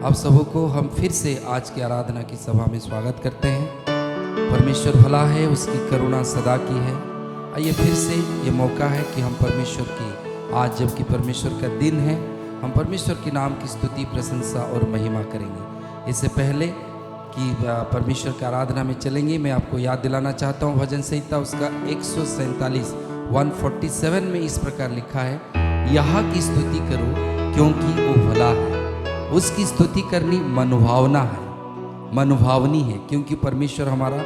आप सबको हम फिर से आज की आराधना की सभा में स्वागत करते हैं। परमेश्वर भला है, उसकी करुणा सदा की है। आइए फिर से ये मौका है कि हम परमेश्वर की, आज जबकि परमेश्वर का दिन है, हम परमेश्वर के नाम की स्तुति, प्रशंसा और महिमा करेंगे। इससे पहले कि परमेश्वर की आराधना में चलेंगे, मैं आपको याद दिलाना चाहता हूँ भजन संहिता उसका 147 में इस प्रकार लिखा है, यहाँ की स्तुति करो क्योंकि वो भला है। उसकी स्तुति करनी मनोभावना है, मनोभावनी है, क्योंकि परमेश्वर हमारा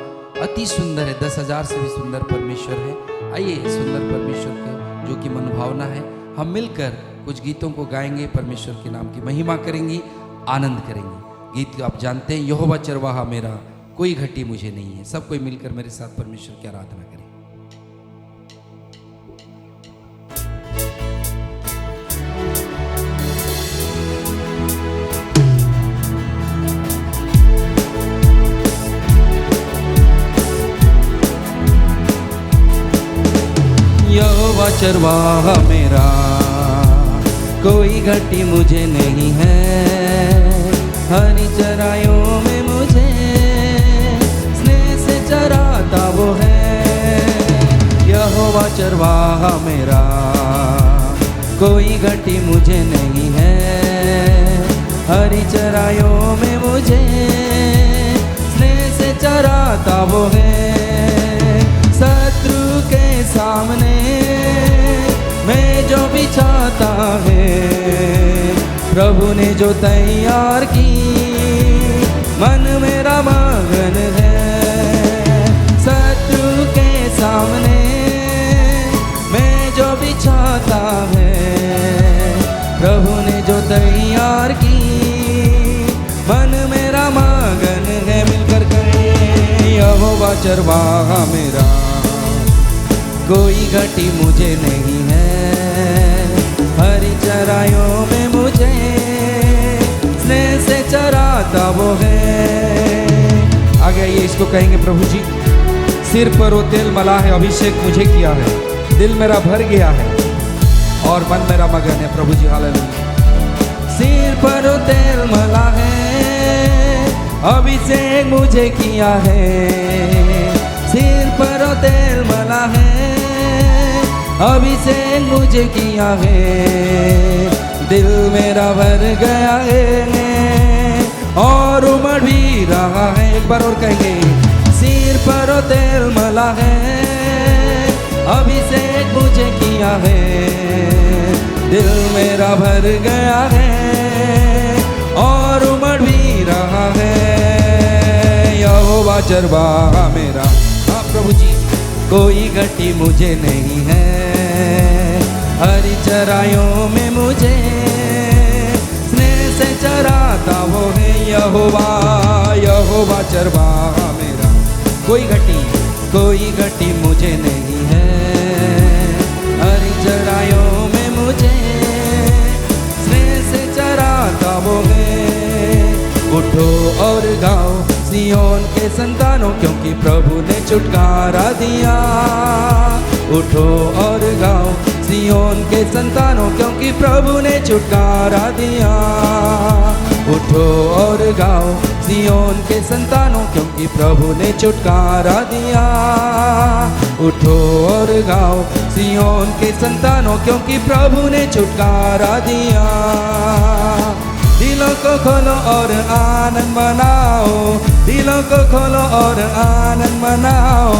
अति सुंदर है। 10,000 से भी सुंदर परमेश्वर है। आइए सुंदर परमेश्वर का जो कि मनोभावना है, हम मिलकर कुछ गीतों को गाएंगे, परमेश्वर के नाम की महिमा करेंगे, आनंद करेंगे। गीत आप जानते हैं, यहोवा चरवाहा मेरा, कोई घटी मुझे नहीं है। सब कोई मिलकर मेरे साथ परमेश्वर की आराधना करें। यहोवा चरवाहा मेरा, कोई घटी मुझे नहीं है। हरी चराइयों में मुझे स्नेह से चराता वो है। यहोवा चरवाहा मेरा, कोई घटी मुझे नहीं है। हरी चराइयों में मुझे स्नेह से चराता वो है। शत्रु के सामने मैं जो बिछाता है, प्रभु ने जो तैयार की, मन मेरा मगन है। शत्रु के सामने मैं जो बिछाता है, प्रभु ने जो तैयार की, मन मेरा मगन है। मिलकर कहें, यहोवा चरवाहा मेरा, कोई घटी मुझे नहीं है। हरी चराइयों में मुझे स्नेह से चराता वो है। आगे आइए इसको कहेंगे, प्रभु जी सिर पर वो तेल मला है, अभिषेक मुझे किया है, दिल मेरा भर गया है और मन मेरा मगन है। प्रभु जी हालेलुया। सिर पर वो तेल मला है, अभिषेक मुझे किया है। सिर पर वो तेल मला है, अभिषेक मुझे किया है। दिल मेरा भर गया है और उमड़ भी रहा है। एक बार और कहेंगे, सिर पर तेल मला है, अभिषेक मुझे किया है। दिल मेरा भर गया है और उमड़ भी रहा है। यहोवा चरवाहा मेरा, हाँ प्रभु जी, कोई घटी मुझे नहीं है। हरी चराइयों में मुझे स्नेह से चराता वो है। यहोवा, यहोवा चरवाहा मेरा, कोई घटी मुझे नहीं है। हरी चराइयों में मुझे स्नेह से चराता वो है। उठो और गाओ सियोन के संतानों, क्योंकि प्रभु ने छुटकारा दिया। उठो और गाओ सियोन के संतानों, क्योंकि प्रभु ने छुटकारा दिया। उठो और गाओ सियोन के संतानों, क्योंकि प्रभु ने छुटकारा दिया। उठो और गाओ सियोन के संतानों, क्योंकि प्रभु ने छुटकारा दिया। दिलों को खोलो और आनंद मनाओ, दिलों को खोलो और आनंद मनाओ।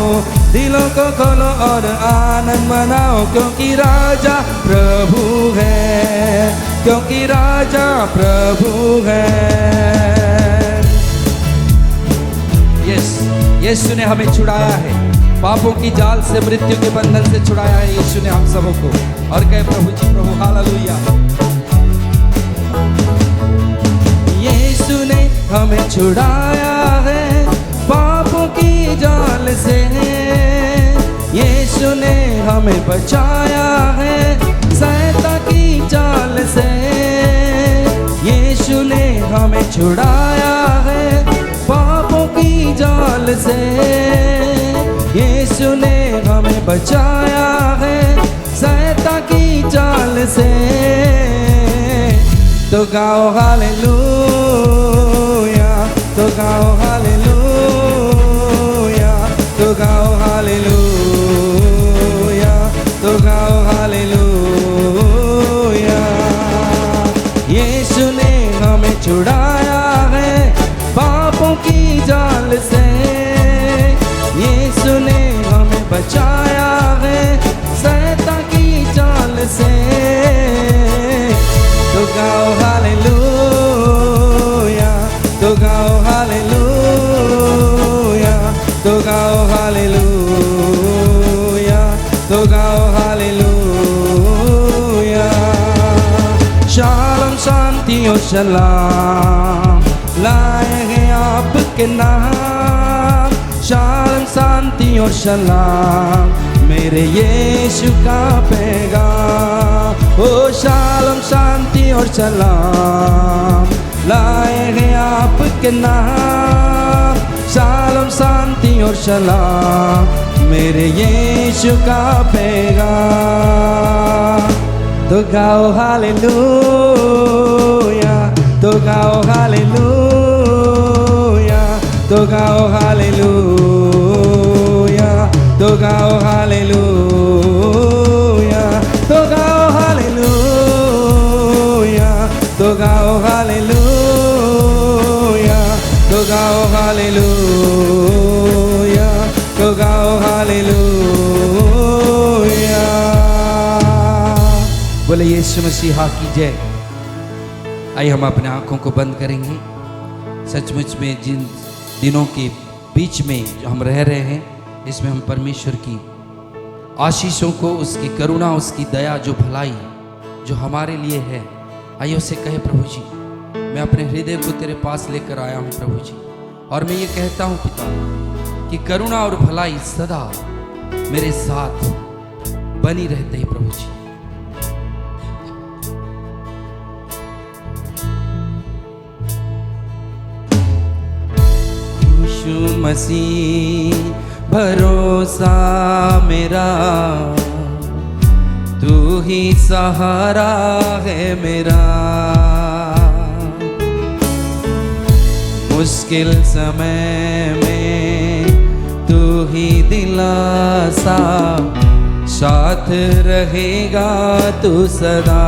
दिलों को खोलो और आनंद मनाओ, क्योंकि राजा प्रभु है, क्योंकि राजा प्रभु है। यीशु ने हमें छुड़ाया है, पापों की जाल से, मृत्यु के बंधन से छुड़ाया है यीशु ने हम सबको। और कहे प्रभु जी, प्रभु हालेलुया। यीशु ने हमें छुड़ाया है पापों की जाल से। यीशु ने हमें बचाया है शैतान की जाल से। यीशु ने हमें छुड़ाया है पापों की जाल से। यीशु ने हमें बचाया है शैतान की जाल से। तो गाओ हालेलुया, तो गाओ हालेलुया, तो गाओ हालेलुया, तो गाओ हालेलुया। यीशु ने हमें छुड़ाया है पापों की जाल से, यीशु ने हमें बचाया है शैतान की चाल से। तो गाओ हालेलुया, तो गाओ हालेलुया, तो गाओ हालेलुया, तो गाओ हालेलुया। शालोम शांति और सलाम लाए हैं आपके नाम, शालोम शांति और सलाम मेरे यीशु का पैगाम। ओ शालोम शांति और सलाम लाए हैं आपके नाम, शालोम शांति और सलाम मेरे यीशु का पैगाम। तो गाओ हालेलुया, तो गाओ हालेलुया, तो गाओ हालेलुया, तो गाओ हालेलुया, तो गाओ हालेलुया, तो गाओ हालेलुया, तो गाओ हालेलुया, तो गाओ हालेलुया। बोले यीशु मसीहा की जय। आइए हम अपने आंखों को बंद करेंगे। सचमुच में जिन दिनों के बीच में जो हम रह रहे हैं, इसमें हम परमेश्वर की आशीषों को, उसकी करुणा, उसकी दया, जो भलाई जो हमारे लिए है, आइए उसे कहे प्रभु जी मैं अपने हृदय को तेरे पास लेकर आया हूँ प्रभु जी, और मैं ये कहता हूँ पिता कि करुणा और भलाई सदा मेरे साथ बनी रहते ही प्रभु जी। यीशु मसीह भरोसा मेरा, तू ही सहारा है मेरा, मुश्किल समय में तू ही दिलासा, साथ रहेगा तू सदा।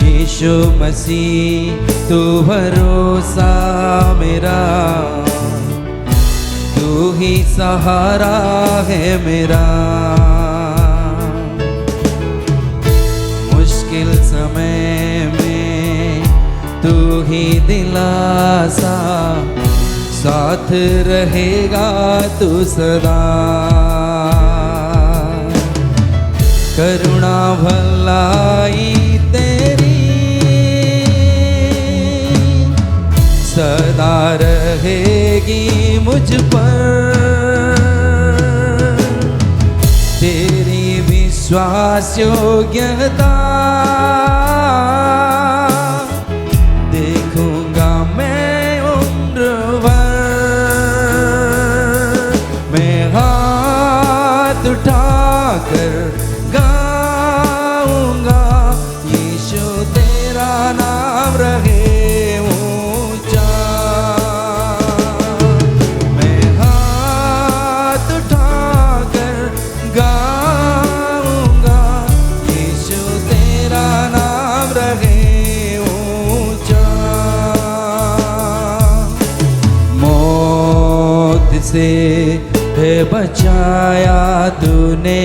यीशु मसीह तू भरोसा मेरा, तू ही सहारा है मेरा, मुश्किल समय में तू ही दिलासा, साथ रहेगा तू सदा। करुणा भलाई तेरी सदा रहेगी मुझ पर, तेरी विश्वास योग्यता देखूंगा मैं उम्र भर, मैं हाथ उठाकर गाऊंगा यीशु तेरा नाम रहे ऊंचा, मैं हाथ उठाकर गाऊंगा यीशु तेरा नाम रहे ऊंचा। मौत से है बचाया तूने,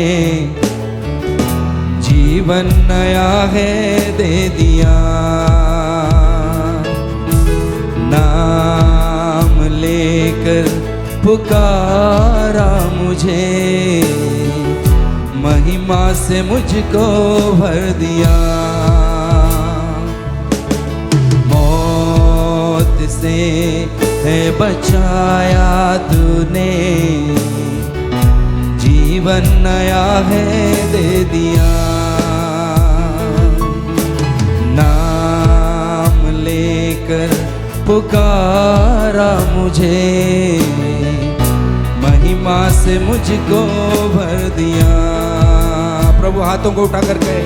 जीवन नया है दे दिया, नाम लेकर पुकारा मुझे, महिमा से मुझको भर दिया। मौत से है बचाया तूने, जीवन नया है दे दिया, नाम लेकर पुकारा मुझे, महिमा से मुझको भर दिया। प्रभु हाथों को उठा कर कहे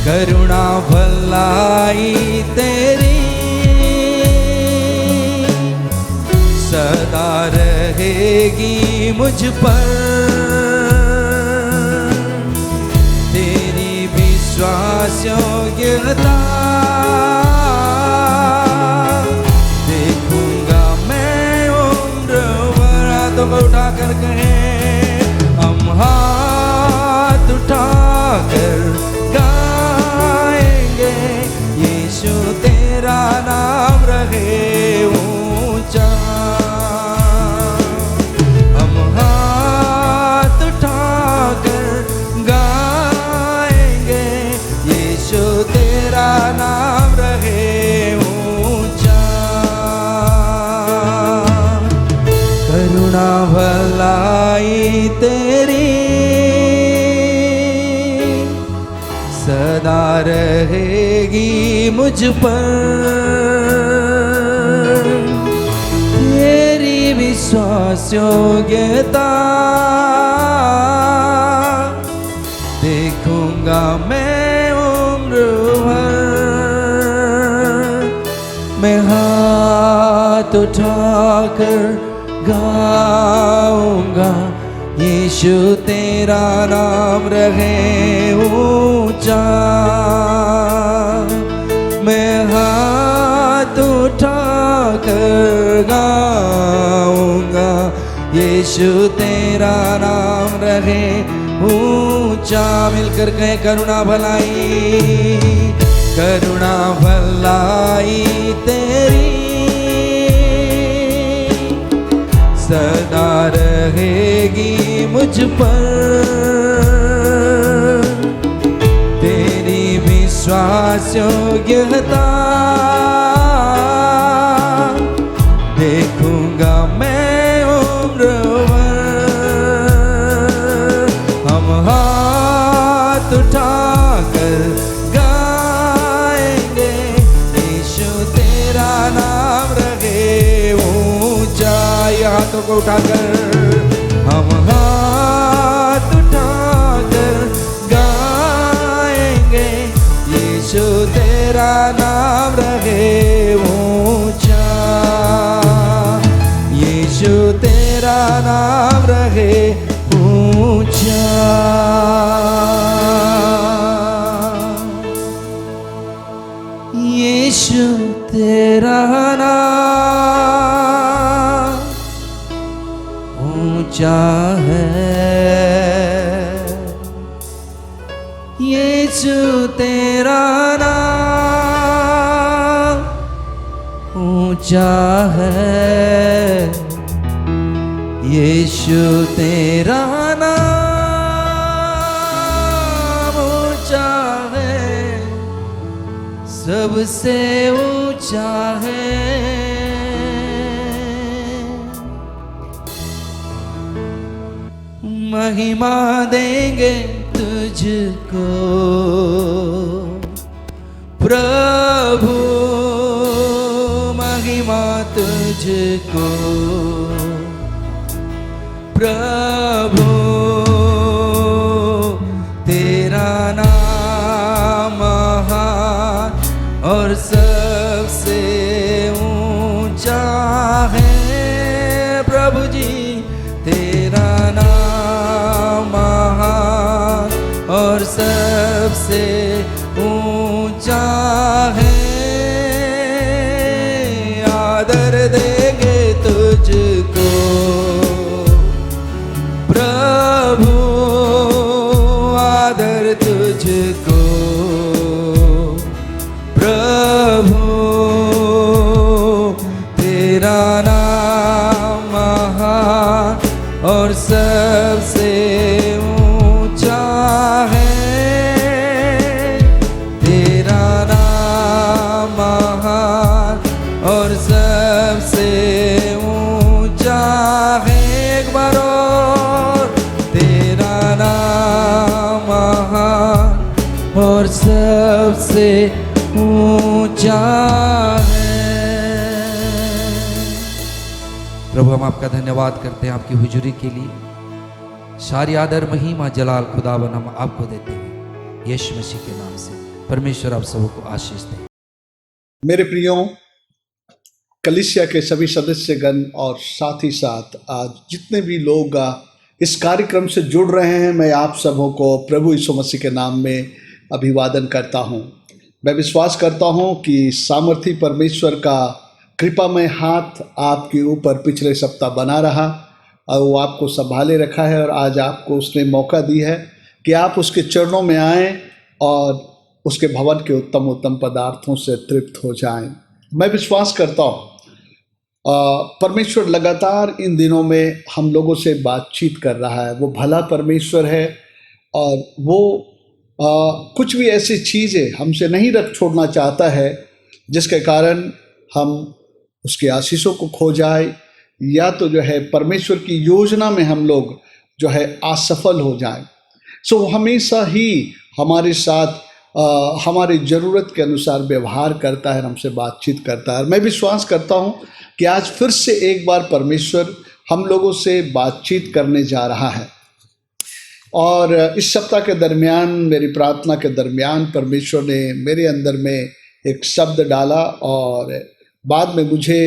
करुणा भलाई तेरी सदा रहेगी मुझ पर, तेरी विश्वास योग्यता देखूंगा मैं उम्र भर। हाथों को उठा कर कहे, हम हाथ उठा कर गाएंगे, यीशु तेरा नाम रहे ऊंचा। हम हाथ उठा कर गाएंगे, यीशु तेरा नाम रहे ऊंचा। करुणा भलाई तेरी सदा रहेगी मुझ पर, तेरी विश्वास योग्यता देखूंगा मैं उम्र भर। मैं हाथ उठाकर गाऊंगा, यीशु तेरा नाम रहे ऊंचा। मैं हाथ उठाकर गाऊंगा, यीशु तेरा नाम रहे ऊंचा। मिलकर कहें, करुणा भलाई, करुणा भलाई तेरी सदा रहेगी मुझ पर, तेरी विश्वास योग्यता देखूंगा मैं उम्र भर। हम हाथ उठाकर गाएंगे, यीशु तेरा नाम रहे ऊंचा। हाथों को उठाकर हम हाथ उठाकर गाएंगे, यीशु तेरा नाम रहे ऊंचा। यीशु तेरा नाम रहे ऊंचा। यीशु तेरा नाम ऊंचा है, यीशु तेरा नाम ऊंचा है, यीशु तेरा नाम ऊंचा है, सबसे ऊंचा है। महिमा देंगे तुझको प्रभु, महिमा तुझको प्रभु, तेरा नाम महान और सबसे ऊंचा है। प्रभु जी तेरा नाम महान और सबसे ऊंचा है। आदर देंगे तुझको प्रभु, आदर तुझको प्रभु, तेरा नाम महान और सबसे ऊंचा है। तेरा नाम महान और सबसे ऊंचा है। एक बार और, तेरा नाम महान और सबसे ऊंचा है। प्रभु हम आपका धन्यवाद करते हैं आपकी हुजूरी के लिए। सारी आदर महिमा जलाल खुदावन हम आपको देते हैं यीशु मसीह के नाम से। परमेश्वर आप सबको आशीष दे। मेरे प्रियो कलीसिया के सभी सदस्यगण और साथ ही साथ आज जितने भी लोग इस कार्यक्रम से जुड़ रहे हैं, मैं आप सबों को प्रभु यीशु मसीह के नाम में अभिवादन करता हूं। मैं विश्वास करता हूं कि सामर्थी परमेश्वर का कृपामय हाथ आपके ऊपर पिछले सप्ताह बना रहा और वो आपको संभाले रखा है, और आज आपको उसने मौका दी है कि आप उसके चरणों में आएं और उसके भवन के उत्तम उत्तम पदार्थों से तृप्त हो जाएं। मैं विश्वास करता हूँ परमेश्वर लगातार इन दिनों में हम लोगों से बातचीत कर रहा है। वो भला परमेश्वर है और वो कुछ भी ऐसी चीज़ें हमसे नहीं रख छोड़ना चाहता है जिसके कारण हम उसके आशीषों को खो जाए, या तो जो है परमेश्वर की योजना में हम लोग जो है असफल हो जाए। सो हमेशा ही हमारे साथ हमारी ज़रूरत के अनुसार व्यवहार करता है, हमसे बातचीत करता है। मैं विश्वास करता हूँ कि आज फिर से एक बार परमेश्वर हम लोगों से बातचीत करने जा रहा है, और इस सप्ताह के दरमियान, मेरी प्रार्थना के दरमियान, परमेश्वर ने मेरे अंदर में एक शब्द डाला और बाद में मुझे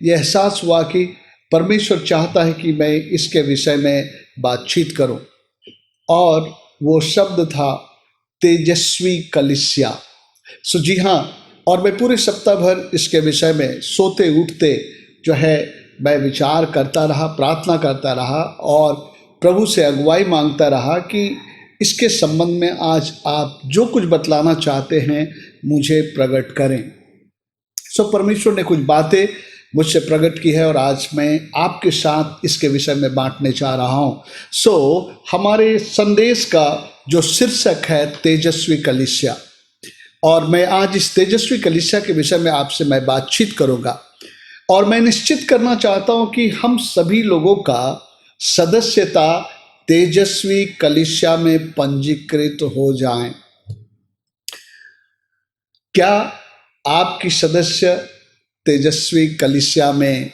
ये एहसास हुआ कि परमेश्वर चाहता है कि मैं इसके विषय में बातचीत करूं, और वो शब्द था तेजस्वी कलीसिया। सो जी हाँ, और मैं पूरे सप्ताह भर इसके विषय में सोते उठते जो है मैं विचार करता रहा, प्रार्थना करता रहा और प्रभु से अगुवाई मांगता रहा कि इसके संबंध में आज आप जो कुछ बतलाना चाहते हैं मुझे प्रकट करें। सो परमेश्वर ने कुछ बातें मुझसे प्रकट की है और आज मैं आपके साथ इसके विषय में बांटने जा रहा हूँ। सो हमारे संदेश का जो शीर्षक है तेजस्वी कलीसिया, और मैं आज इस तेजस्वी कलीसिया के विषय में आपसे मैं बातचीत करूँगा, और मैं निश्चित करना चाहता हूँ कि हम सभी लोगों का सदस्यता तेजस्वी कलीसिया में पंजीकृत हो जाएं। क्या आपकी सदस्य तेजस्वी कलीसिया में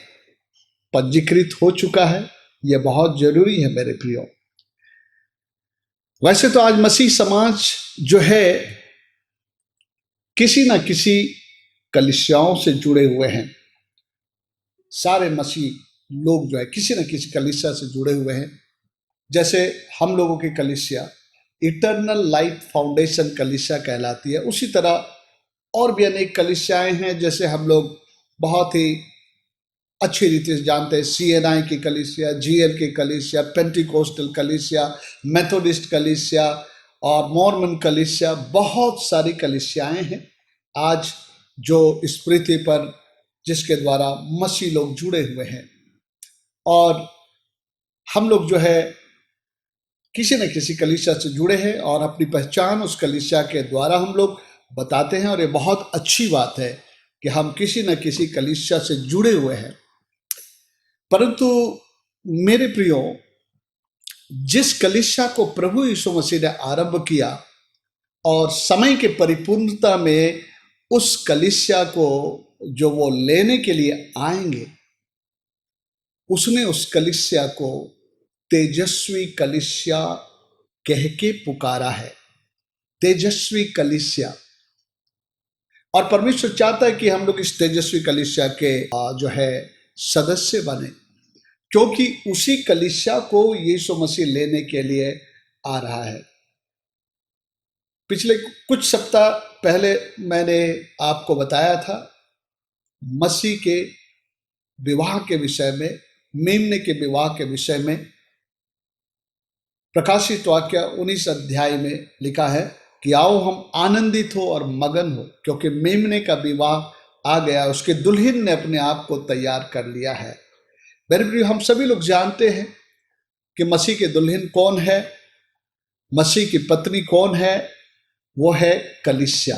पंजीकृत हो चुका है? यह बहुत जरूरी है मेरे प्रियो। वैसे तो आज मसीह समाज जो है किसी न किसी कलीसियाओं से जुड़े हुए हैं। सारे मसीह लोग जो है किसी न किसी कलीसिया से जुड़े हुए हैं। जैसे हम लोगों की कलीसिया इटर्नल लाइफ फाउंडेशन कलीसिया कहलाती है, उसी तरह और भी अनेक कलीसियाएं हैं जैसे हम लोग बहुत ही अच्छी रीति से जानते हैं। CNI की कलीसिया, GL की कलीसिया, पेंटिकोस्टल कलीसिया, मेथोडिस्ट कलीसिया और मॉर्मन कलीसिया, बहुत सारी कलीसियाएं हैं आज जो इस पृथ्वी पर जिसके द्वारा मसीह लोग जुड़े हुए हैं, और हम लोग जो है किसी न किसी कलीसिया से जुड़े हैं और अपनी पहचान उस कलीसिया के द्वारा हम लोग बताते हैं, और ये बहुत अच्छी बात है कि हम किसी न किसी कलीसिया से जुड़े हुए हैं। परंतु मेरे प्रियो, जिस कलीसिया को प्रभु यीशु मसीह ने आरंभ किया और समय के परिपूर्णता में उस कलीसिया को जो वो लेने के लिए आएंगे, उसने उस कलीसिया को तेजस्वी कलीसिया कह के पुकारा है। तेजस्वी कलीसिया, और परमेश्वर चाहता है कि हम लोग इस तेजस्वी कलीसिया के जो है सदस्य बने, क्योंकि उसी कलीसिया को यीशु मसीह लेने के लिए आ रहा है। पिछले कुछ सप्ताह पहले मैंने आपको बताया था मसीह के विवाह के विषय में, मेमने के विवाह के विषय में। प्रकाशित वाक्य 19 अध्याय में लिखा है कि आओ हम आनंदित हो और मगन हो, क्योंकि मेमने का विवाह आ गया, उसके दुल्हन ने अपने आप को तैयार कर लिया है। मेरे प्रिय, हम सभी लोग जानते हैं कि मसीह के दुल्हन कौन है, मसीह की पत्नी कौन है, वो है कलीसिया।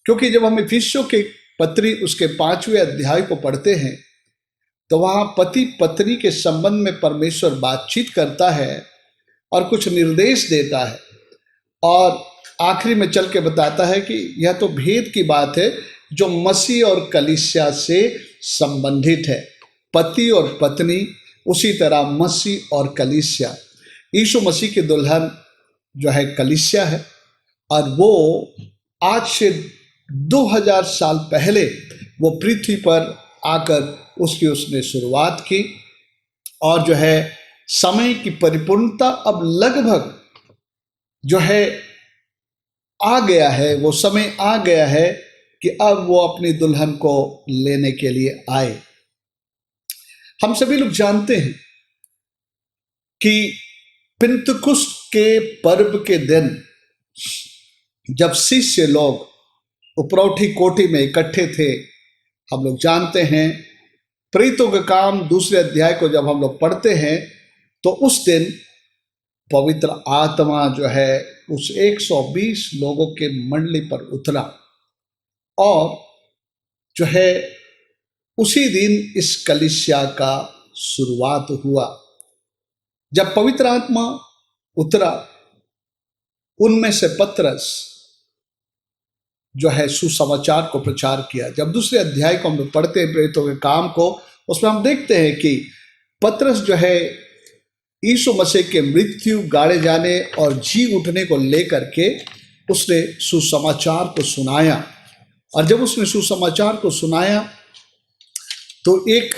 क्योंकि जब हम इफिसियों के पत्री उसके 5वें अध्याय को पढ़ते हैं तो वहाँ पति पत्नी के संबंध में परमेश्वर बातचीत करता है और कुछ निर्देश देता है, और आखिरी में चल के बताता है कि यह तो भेद की बात है जो मसीह और कलीसिया से संबंधित है। पति और पत्नी, उसी तरह मसीह और कलीसिया। यीशु मसीह की दुल्हन जो है कलीसिया है, और वो आज से 2000 साल पहले वो पृथ्वी पर आकर उसने शुरुआत की। और जो है समय की परिपूर्णता अब लगभग जो है आ गया है, वो समय आ गया है कि अब वो अपनी दुल्हन को लेने के लिए आए। हम सभी लोग जानते हैं कि पिंतकुस्त के पर्व के दिन जब शिष्य लोग उपरौठी कोठी में इकट्ठे थे, हम लोग जानते हैं प्रेरितों के काम 2 अध्याय को जब हम लोग पढ़ते हैं तो उस दिन पवित्र आत्मा जो है उस 120 लोगों के मंडली पर उतरा और जो है उसी दिन इस कलीसिया का शुरुआत हुआ। जब पवित्र आत्मा उतरा, उनमें से पतरस जो है सुसमाचार को प्रचार किया। जब 2 अध्याय को हम लोग पढ़ते हैं प्रेरितों के काम को, उसमें हम देखते हैं कि पतरस जो है यीशु मसीह के मृत्यु, गाड़े जाने और जी उठने को लेकर के उसने सुसमाचार को सुनाया। और जब उसने सुसमाचार को सुनाया तो एक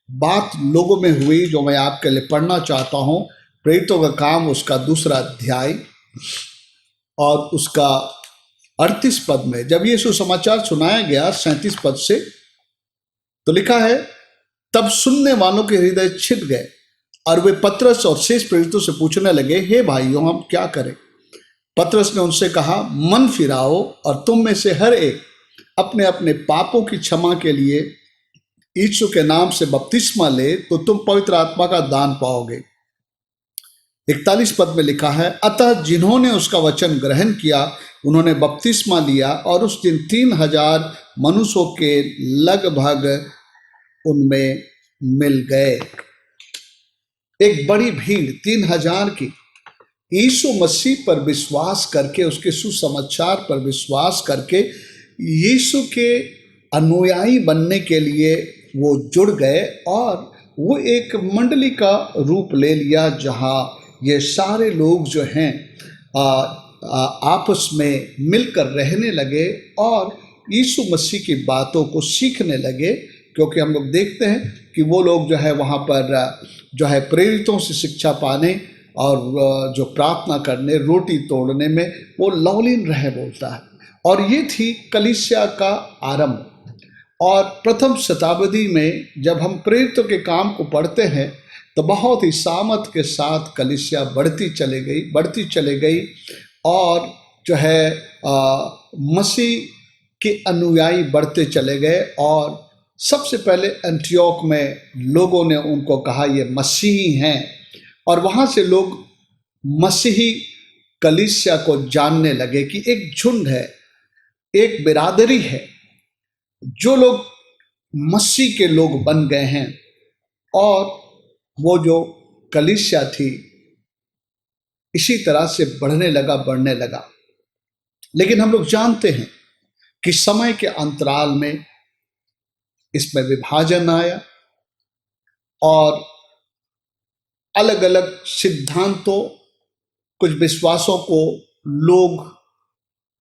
बात लोगों में हुई जो मैं आपके लिए पढ़ना चाहता हूं। प्रेरितों का काम उसका 2 अध्याय और उसका 38 पद में जब ये सुसमाचार सुनाया गया 37 पद से, तो लिखा है, तब सुनने वालों के हृदय छिद गए और वे पतरस और शेष प्रेरितों से पूछने लगे, हे भाइयों, हम क्या करें? पतरस ने उनसे कहा, मन फिराओ और तुम में से हर एक अपने अपने पापों की क्षमा के लिए यीशु के नाम से बपतिस्मा ले, तो तुम पवित्र आत्मा का दान पाओगे। 41 पद में लिखा है, अतः जिन्होंने उसका वचन ग्रहण किया उन्होंने बपतिस्मा लिया और उस दिन 3000 मनुष्यों के लगभग उनमें मिल गए। एक बड़ी भीड़ 3000 की यीशु मसीह पर विश्वास करके, उसके सुसमाचार पर विश्वास करके यीशु के अनुयायी बनने के लिए वो जुड़ गए और वो एक मंडली का रूप ले लिया जहाँ ये सारे लोग जो हैं आपस में मिलकर रहने लगे और यीशु मसीह की बातों को सीखने लगे। क्योंकि हम लोग देखते हैं कि वो लोग जो है वहाँ पर जो है प्रेरितों से शिक्षा पाने और जो प्रार्थना करने, रोटी तोड़ने में वो लवलीन रहे बोलता है। और ये थी कलीसिया का आरंभ। और प्रथम शताब्दी में जब हम प्रेरितों के काम को पढ़ते हैं तो बहुत ही सामर्थ के साथ कलीसिया बढ़ती चली गई और जो है मसीह के अनुयायी बढ़ते चले गए। और सबसे पहले एंटियोक में लोगों ने उनको कहा ये मसीही हैं और वहाँ से लोग मसीही कलीसिया को जानने लगे कि एक झुंड है, एक बिरादरी है, जो लोग मसीह के लोग बन गए हैं। और वो जो कलीसिया थी इसी तरह से बढ़ने लगा। लेकिन हम लोग जानते हैं कि समय के अंतराल में इसमें विभाजन आया और अलग अलग सिद्धांतों, कुछ विश्वासों को लोग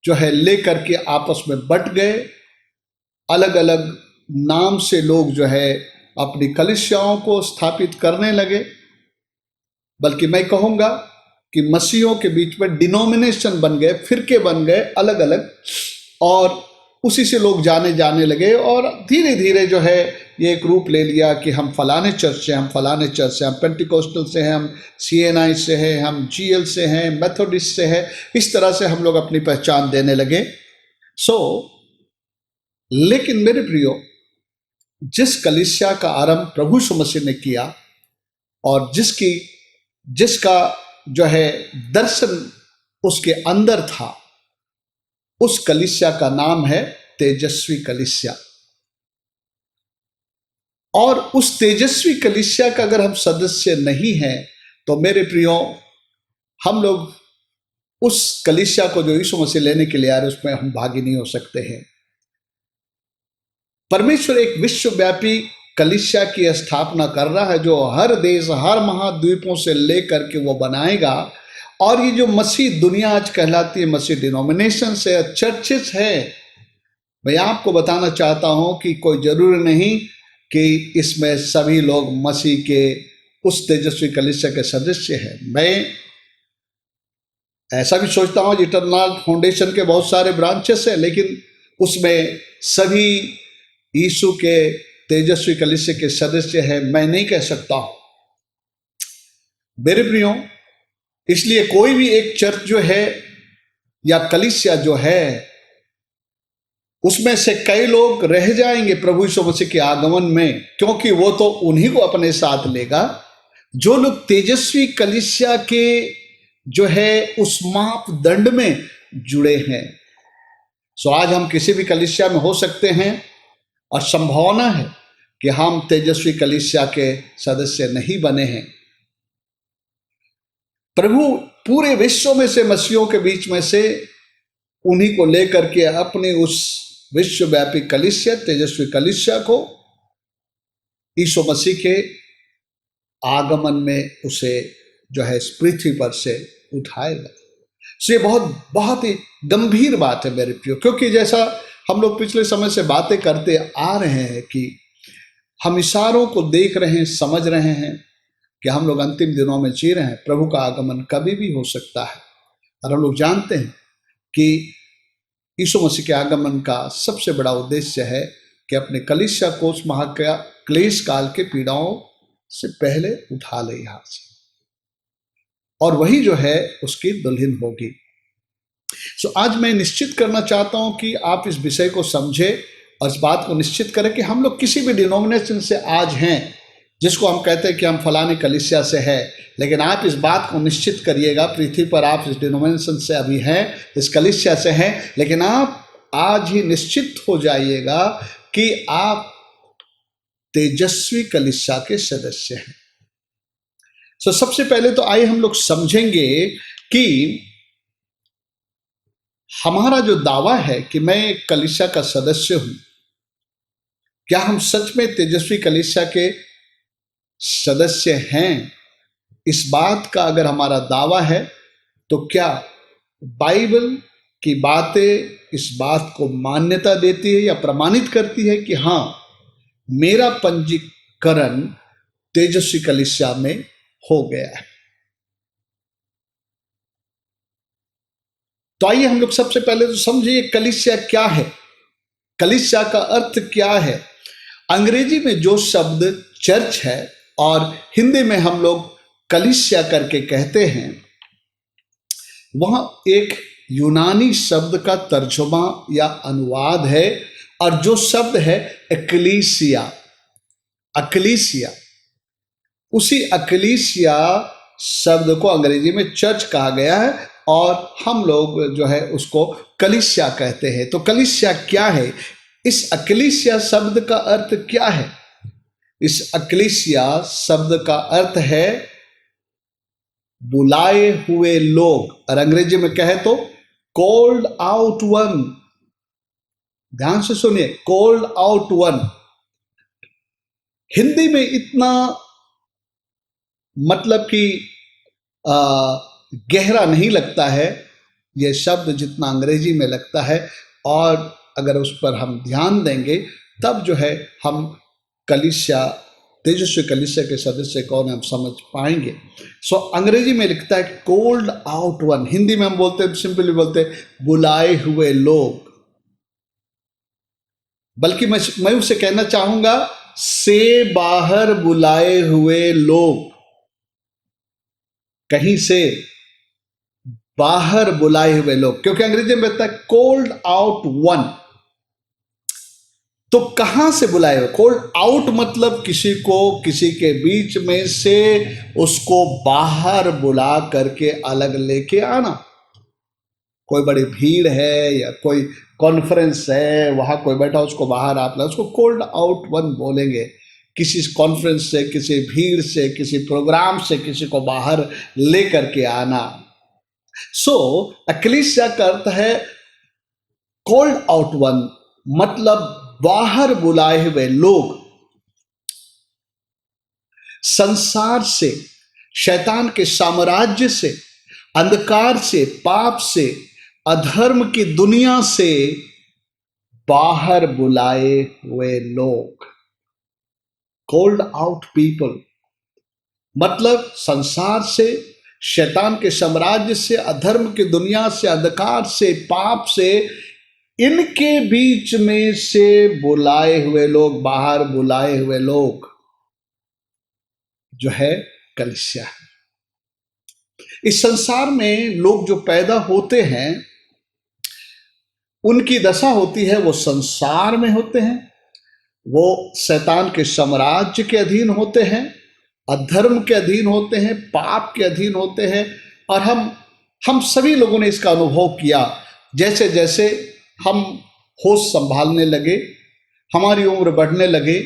जो है लेकर के आपस में बट गए। अलग अलग नाम से लोग जो है अपनी कलीसियाओं को स्थापित करने लगे। बल्कि मैं कहूँगा कि मसीहों के बीच में डिनोमिनेशन बन गए, फिरके बन गए अलग अलग, और उसी से लोग जाने लगे। और धीरे धीरे जो है ये एक रूप ले लिया कि हम फलाने चर्च से, हम पेंटिकोस्टल से हैं, हम CNI से हैं, हम GL से हैं, मेथोडिस्ट से हैं। इस तरह से हम लोग अपनी पहचान देने लगे। लेकिन मेरे प्रियो, जिस कलीसिया का आरंभ प्रभु यीशु मसीह ने किया और जिसका जो है दर्शन उसके अंदर था, उस कलीसिया का नाम है तेजस्वी कलीसिया। और उस तेजस्वी कलीसिया का अगर हम सदस्य नहीं हैं तो मेरे प्रियो, हम लोग उस कलीसिया को जो यीशु मसीह लेने के लिए आ रहे उसमें हम भागी नहीं हो सकते हैं। परमेश्वर एक विश्वव्यापी कलीसिया की स्थापना कर रहा है जो हर देश, हर महाद्वीपों से लेकर के वो बनाएगा और ये जो मसीह दुनिया आज कहलाती है, मसीह डिनोमिनेशन है, चर्चेस है, मैं आपको बताना चाहता हूं कि कोई जरूरी नहीं कि इसमें सभी लोग मसीह के उस तेजस्वी कलीसिया के सदस्य हैं। मैं ऐसा भी सोचता हूं इटरनल फाउंडेशन के बहुत सारे ब्रांचेस हैं, लेकिन उसमें सभी यीशु के तेजस्वी कलीसिया के सदस्य हैं, मैं नहीं कह सकता हूं मेरे प्रियो। इसलिए कोई भी एक चर्च जो है या कलीसिया जो है, उसमें से कई लोग रह जाएंगे प्रभु यीशु मसीह के आगमन में, क्योंकि वो तो उन्हीं को अपने साथ लेगा जो लोग तेजस्वी कलीसिया के जो है उस मापदंड में जुड़े हैं। सो आज हम किसी भी कलीसिया में हो सकते हैं और संभावना है कि हम तेजस्वी कलीसिया के सदस्य नहीं बने हैं। प्रभु पूरे विश्व में से मसीहों के बीच में से उन्हीं को लेकर के अपने उस विश्वव्यापी कलीसिया, तेजस्वी कलीसिया को यीशु मसीह के आगमन में उसे जो है इस पृथ्वी पर से उठाएगा। सो ये बहुत ही गंभीर बात है मेरे प्रियो, क्योंकि जैसा हम लोग पिछले समय से बातें करते आ रहे हैं कि हम इशारों को देख रहे हैं, समझ रहे हैं कि हम लोग अंतिम दिनों में जी रहे हैं। प्रभु का आगमन कभी भी हो सकता है, और हम लोग जानते हैं कि यीशु मसीह के आगमन का सबसे बड़ा उद्देश्य है कि अपने कलीसिया को उस क्लेश काल के पीड़ाओं से पहले उठा ले यहाँ से, और वही जो है उसकी दुल्हन होगी। सो आज मैं निश्चित करना चाहता हूं कि आप इस विषय को समझें और इस बात को निश्चित करें कि हम लोग किसी भी डिनोमिनेशन से आज हैं, जिसको हम कहते हैं कि हम फलाने कलीसिया से हैं, लेकिन आप इस बात को निश्चित करिएगा, पृथ्वी पर आप इस डिनोमिनेशन से अभी हैं, इस कलीसिया से हैं, लेकिन आप आज ही निश्चित हो जाइएगा कि आप तेजस्वी कलीसिया के सदस्य हैं। सो सबसे पहले तो आइए हम लोग समझेंगे कि हमारा जो दावा है कि मैं एक कलीसिया का सदस्य हूं, क्या हम सच में तेजस्वी कलीसिया के सदस्य हैं? इस बात का अगर हमारा दावा है तो क्या बाइबल की बातें इस बात को मान्यता देती है या प्रमाणित करती है कि हाँ, मेरा पंजीकरण तेजस्वी कलीसिया में हो गया है? तो आइए हम लोग सबसे पहले तो समझिए कलीसिया क्या है, कलीसिया का अर्थ क्या है। अंग्रेजी में जो शब्द चर्च है और हिंदी में हम लोग कलीसिया करके कहते हैं, वह एक यूनानी शब्द का तर्जुमा या अनुवाद है, और जो शब्द है एक्लीसिया, अक्लीसिया, उसी अक्लीसिया शब्द को अंग्रेजी में चर्च कहा गया है और हम लोग जो है उसको कलीसिया कहते हैं। तो कलीसिया क्या है? इस अक्लीसिया शब्द का अर्थ क्या है? इस अक्लीसिया शब्द का अर्थ है बुलाए हुए लोग, और अंग्रेजी में कहे तो कॉल्ड आउट वन। ध्यान से सुनिए, कॉल्ड आउट वन। हिंदी में इतना मतलब कि गहरा नहीं लगता है यह शब्द जितना अंग्रेजी में लगता है, और अगर उस पर हम ध्यान देंगे तब जो है हम कलीसिया, तेजस्वी कलीसिया के सदस्य कौन है हम समझ पाएंगे। सो अंग्रेजी में लिखता है कॉल्ड आउट वन, हिंदी में हम बोलते हैं, सिंपली बोलते हैं बुलाए हुए लोग। बल्कि मैं उसे कहना चाहूंगा से बाहर बुलाए हुए लोग, कहीं से बाहर बुलाए हुए लोग, क्योंकि अंग्रेजी में कहता है कॉल्ड आउट वन। तो कहां से बुलाए हुए? कॉल्ड आउट मतलब किसी को किसी के बीच में से उसको बाहर बुला करके अलग लेके आना। कोई बड़ी भीड़ है या कोई कॉन्फ्रेंस है, वहां कोई बैठा, उसको बाहर आप ला, उसको कॉल्ड आउट वन बोलेंगे। किसी कॉन्फ्रेंस से, किसी भीड़ से, किसी प्रोग्राम से किसी को बाहर लेकर के आना। सो एक्लीसिया का अर्थ है कॉल्ड आउट वन, मतलब बाहर बुलाए हुए लोग। संसार से, शैतान के साम्राज्य से, अंधकार से, पाप से, अधर्म की दुनिया से बाहर बुलाए हुए लोग, कॉल्ड आउट पीपल, मतलब संसार से, शैतान के साम्राज्य से, अधर्म की दुनिया से, अंधकार से, पाप से, इनके बीच में से बुलाए हुए लोग, बाहर बुलाए हुए लोग जो है कलीसिया है। इस संसार में लोग जो पैदा होते हैं उनकी दशा होती है, वो संसार में होते हैं, वो शैतान के साम्राज्य के अधीन होते हैं, अधर्म के अधीन होते हैं, पाप के अधीन होते हैं। और हम सभी लोगों ने इसका अनुभव किया। जैसे जैसे हम होश संभालने लगे, हमारी उम्र बढ़ने लगे,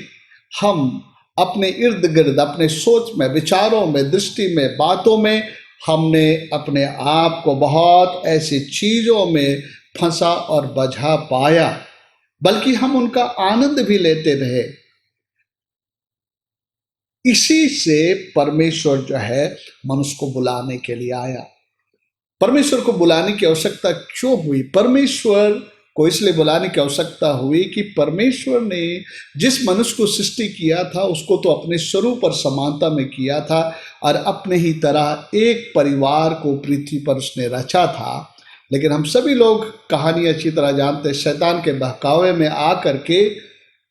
हम अपने इर्द गिर्द, अपने सोच में, विचारों में, दृष्टि में, बातों में हमने अपने आप को बहुत ऐसी चीजों में फंसा और बझा पाया, बल्कि हम उनका आनंद भी लेते रहे। इसी से परमेश्वर जो है मनुष्य को बुलाने के लिए आया। परमेश्वर को बुलाने की आवश्यकता क्यों हुई? परमेश्वर को इसलिए बुलाने की आवश्यकता हुई कि परमेश्वर ने जिस मनुष्य को सृष्टि किया था उसको तो अपने स्वरूप और समानता में किया था, और अपने ही तरह एक परिवार को पृथ्वी पर उसने रचा था। लेकिन हम सभी लोग कहानी अच्छी तरह जानते हैं, शैतान के बहकावे में आकर के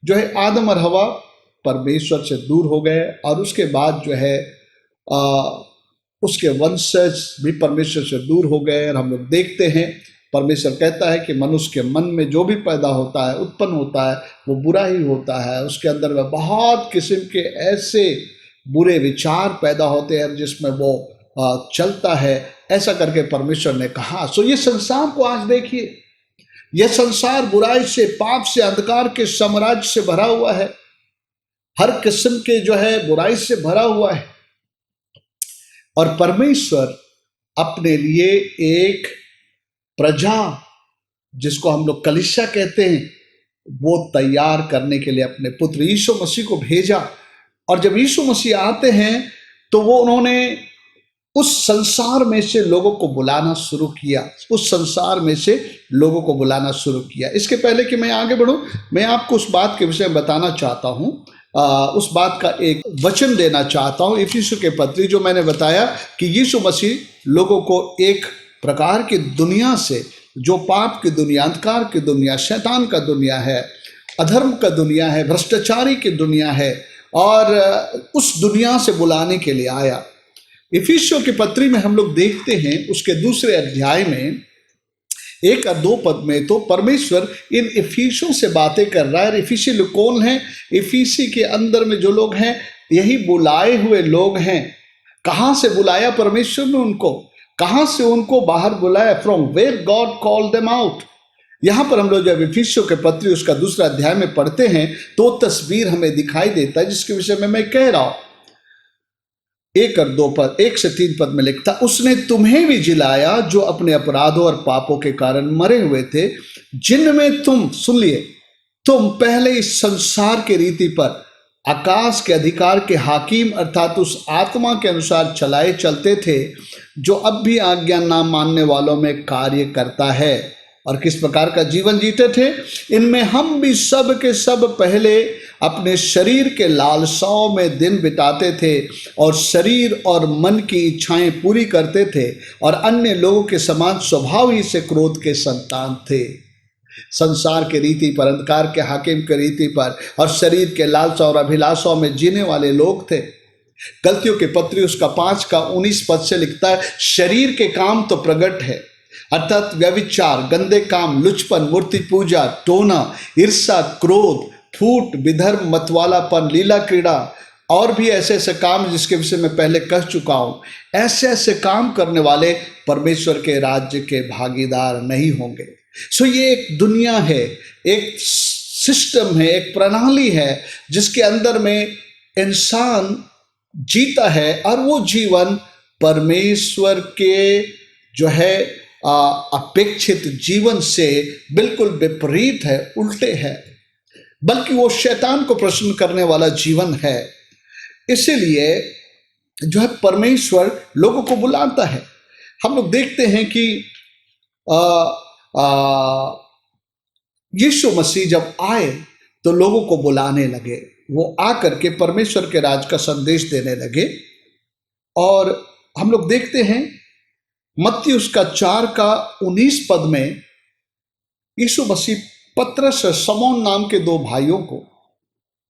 जो है आदम और हवा परमेश्वर से दूर हो गए, और उसके बाद जो है उसके वंशज भी परमेश्वर से दूर हो गए। और हम लोग देखते हैं परमेश्वर कहता है कि मनुष्य के मन में जो भी पैदा होता है, उत्पन्न होता है, वो बुरा ही होता है। उसके अंदर में बहुत किस्म के ऐसे बुरे विचार पैदा होते हैं जिसमें वो चलता है। ऐसा करके परमेश्वर ने कहा। सो ये संसार को आज देखिए, यह संसार बुराई से, पाप से, अंधकार के साम्राज्य से भरा हुआ है, हर किस्म के जो है बुराई से भरा हुआ है। और परमेश्वर अपने लिए एक प्रजा, जिसको हम लोग कलीसिया कहते हैं, वो तैयार करने के लिए अपने पुत्र यीशु मसीह को भेजा। और जब यीशु मसीह आते हैं तो वो उन्होंने उस संसार में से लोगों को बुलाना शुरू किया, उस संसार में से लोगों को बुलाना शुरू किया। इसके पहले कि मैं आगे बढ़ूं, मैं आपको उस बात के विषय में बताना चाहता हूं, उस बात का एक वचन देना चाहता हूं। इफिसियों के पत्री, जो मैंने बताया कि यीशु मसीह लोगों को एक प्रकार की दुनिया से, जो पाप की दुनिया, अंधकार की दुनिया, शैतान का दुनिया है, अधर्म का दुनिया है, भ्रष्टाचारी की दुनिया है, और उस दुनिया से बुलाने के लिए आया। इफिसियों की पत्री में हम लोग देखते हैं उसके दूसरे अध्याय में 1 और 2 पद में तो परमेश्वर इन इफिसियों से बातें कर रहा है। इफिसी लोग कौन हैं? इफिसी के अंदर में जो लोग हैं यही बुलाए हुए लोग हैं। कहाँ से बुलाया परमेश्वर ने उनको? कहाँ से उनको बाहर बुलाया? From where God called them out. यहाँ पर हम लोग जब इफिसियों के पत्री उसका दूसरा अध्याय में पढ़ते हैं तो तस्वीर हमें दिखाई देता है जिसके विषय में मैं कह रहा हूँ। 1 और 2 पद, 1 से 3 पद में लिखता, उसने तुम्हें भी जिलाया जो अपने अपराधों और पापों के कारण मरे हुए थे, जिनमें तुम, सुन लिए, तुम पहले इस संसार के रीति पर आकाश के अधिकार के हाकिम अर्थात उस आत्मा के अनुसार चलाए चलते थे जो अब भी आज्ञा ना मानने वालों में कार्य करता है। और किस प्रकार का जीवन जीते थे? इनमें हम भी सब के सब पहले अपने शरीर के लालसाओं में दिन बिताते थे और शरीर और मन की इच्छाएं पूरी करते थे, और अन्य लोगों के समान स्वभाव ही से क्रोध के संतान थे। संसार के रीति पर, अंधकार के हाकिम के रीति पर और शरीर के लालसा और अभिलाषाओं में जीने वाले लोग थे। गलतियों के पत्री उसका 5 का 19 पद से लिखता है, शरीर के काम तो प्रकट है, अर्थात व्यभिचार, गंदे काम, लुचपन, मूर्ति पूजा, टोना, ईर्ष्या, क्रोध, फूट, विधर्म, मतवालापन, लीला क्रीड़ा और भी ऐसे ऐसे काम जिसके विषय में पहले कह चुका हूं। ऐसे ऐसे काम करने वाले परमेश्वर के राज्य के भागीदार नहीं होंगे। सो ये एक दुनिया है, एक सिस्टम है, एक प्रणाली है जिसके अंदर में इंसान जीता है, और वो जीवन परमेश्वर के जो है अपेक्षित जीवन से बिल्कुल विपरीत है, उल्टे है, बल्कि वो शैतान को प्रसन्न करने वाला जीवन है। इसीलिए जो है परमेश्वर लोगों को बुलाता है। हम लोग देखते हैं कि आ, आ, यीशु मसीह जब आए तो लोगों को बुलाने लगे, वो आकर के परमेश्वर के राज का संदेश देने लगे। और हम लोग देखते हैं मत्ती उसका 4 का 19 पद में यीशु मसीह पतरस और शमौन नाम के दो भाइयों को,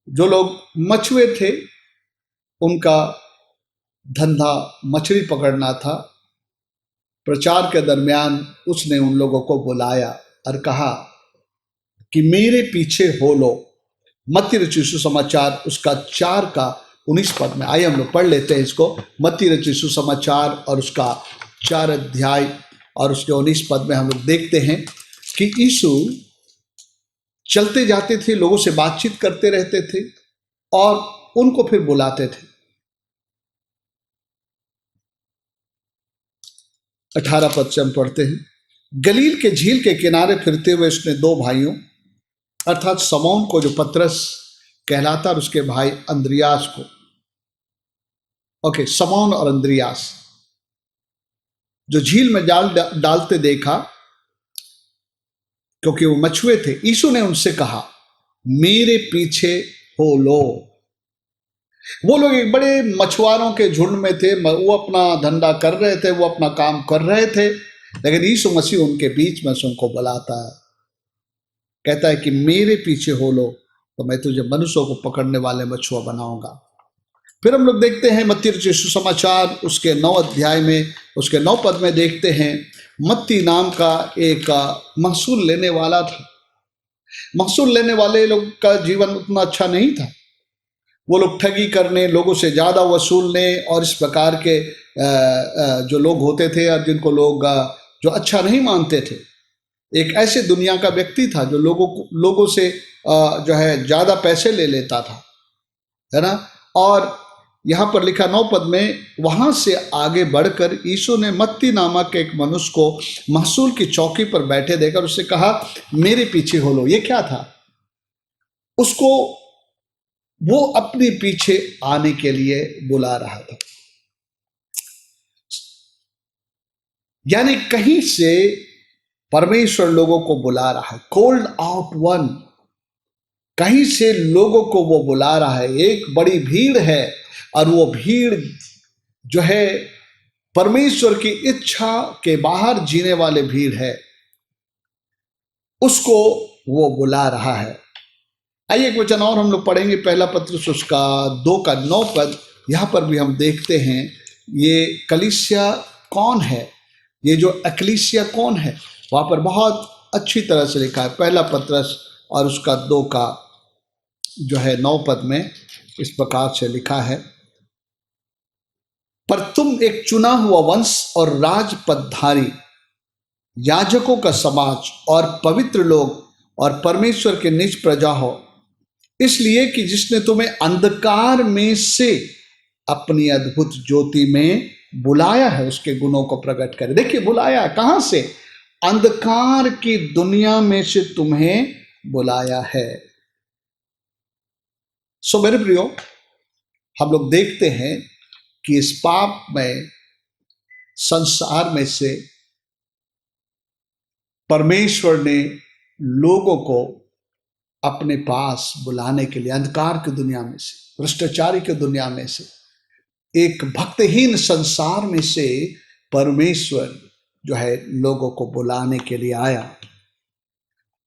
जो लोग मछुए थे, उनका धंधा मछली पकड़ना था, प्रचार के दरमियान उसने उन लोगों को बुलाया और कहा कि मेरे पीछे हो लो। मत्ती रचित सुसमाचार उसका 4 का 19 पद में। आइए हम लोग पढ़ लेते हैं इसको। मत्ती रचित सुसमाचार और उसका 4 अध्याय और उसके 19 पद में हम लोग देखते हैं कि यीशु चलते जाते थे, लोगों से बातचीत करते रहते थे और उनको फिर बुलाते थे। 18 पद से हम पढ़ते हैं, गलील के झील के किनारे फिरते हुए उसने दो भाइयों अर्थात शमौन को, जो पतरस कहलाता, और उसके भाई अंद्रियास को, शमौन और अंद्रियास, जो झील में जाल डालते देखा क्योंकि वो मछुए थे। यीशु ने उनसे कहा, मेरे पीछे हो लो। वो लोग एक बड़े मछुआरों के झुंड में थे, वो अपना धंधा कर रहे थे, वो अपना काम कर रहे थे, लेकिन यीशु मसीह उनके बीच में से उनको बुलाता है, कहता है कि मेरे पीछे हो लो तो मैं तुझे मनुष्यों को पकड़ने वाले मछुआ बनाऊंगा। फिर हम लोग देखते हैं मत्ती रचित सुसमाचार उसके 9 अध्याय में उसके 9 पद में देखते हैं, मत्ती नाम का एक महसूल लेने वाला था। महसूल लेने वाले लोग का जीवन उतना अच्छा नहीं था। वो लोग ठगी करने, लोगों से ज़्यादा वसूलने और इस प्रकार के जो लोग होते थे और जिनको लोग जो अच्छा नहीं मानते थे, एक ऐसे दुनिया का व्यक्ति था जो लोगों से जो है ज़्यादा पैसे ले लेता था, है ना। और यहाँ पर लिखा 9 पद में, वहाँ से आगे बढ़कर यीशु ने मत्ती नामक एक मनुष्य को महसूल की चौकी पर बैठे देखकर उससे कहा, मेरे पीछे हो लो। ये क्या था? उसको वो अपने पीछे आने के लिए बुला रहा था। यानी कहीं से परमेश्वर लोगों को बुला रहा है, कॉल्ड आउट वन, कहीं से लोगों को वो बुला रहा है। एक बड़ी भीड़ है और वो भीड़ जो है परमेश्वर की इच्छा के बाहर जीने वाले भीड़ है, उसको वो बुला रहा है। आइए एक वचन और हम लोग पढ़ेंगे, पहला पत्रस उसका 2 का 9 पद। यहाँ पर भी हम देखते हैं ये कलीसिया कौन है, ये जो एक्लीसिया कौन है, वहाँ पर बहुत अच्छी तरह से लिखा है। पहला पत्रस और उसका 2 का जो है 9 पद में इस प्रकार से लिखा है, पर तुम एक चुना हुआ वंश और राजपदधारी, याजकों का समाज और पवित्र लोग और परमेश्वर के निज प्रजा हो, इसलिए कि जिसने तुम्हें अंधकार में से अपनी अद्भुत ज्योति में बुलाया है, उसके गुणों को प्रकट करे। देखिए, बुलाया कहां से? अंधकार की दुनिया में से तुम्हें बुलाया है। सो मेरे प्रियो, हम लोग देखते हैं कि इस पाप में संसार में से परमेश्वर ने लोगों को अपने पास बुलाने के लिए, अंधकार की दुनिया में से, भ्रष्टाचारी की दुनिया में से, एक भक्तहीन संसार में से परमेश्वर जो है लोगों को बुलाने के लिए आया।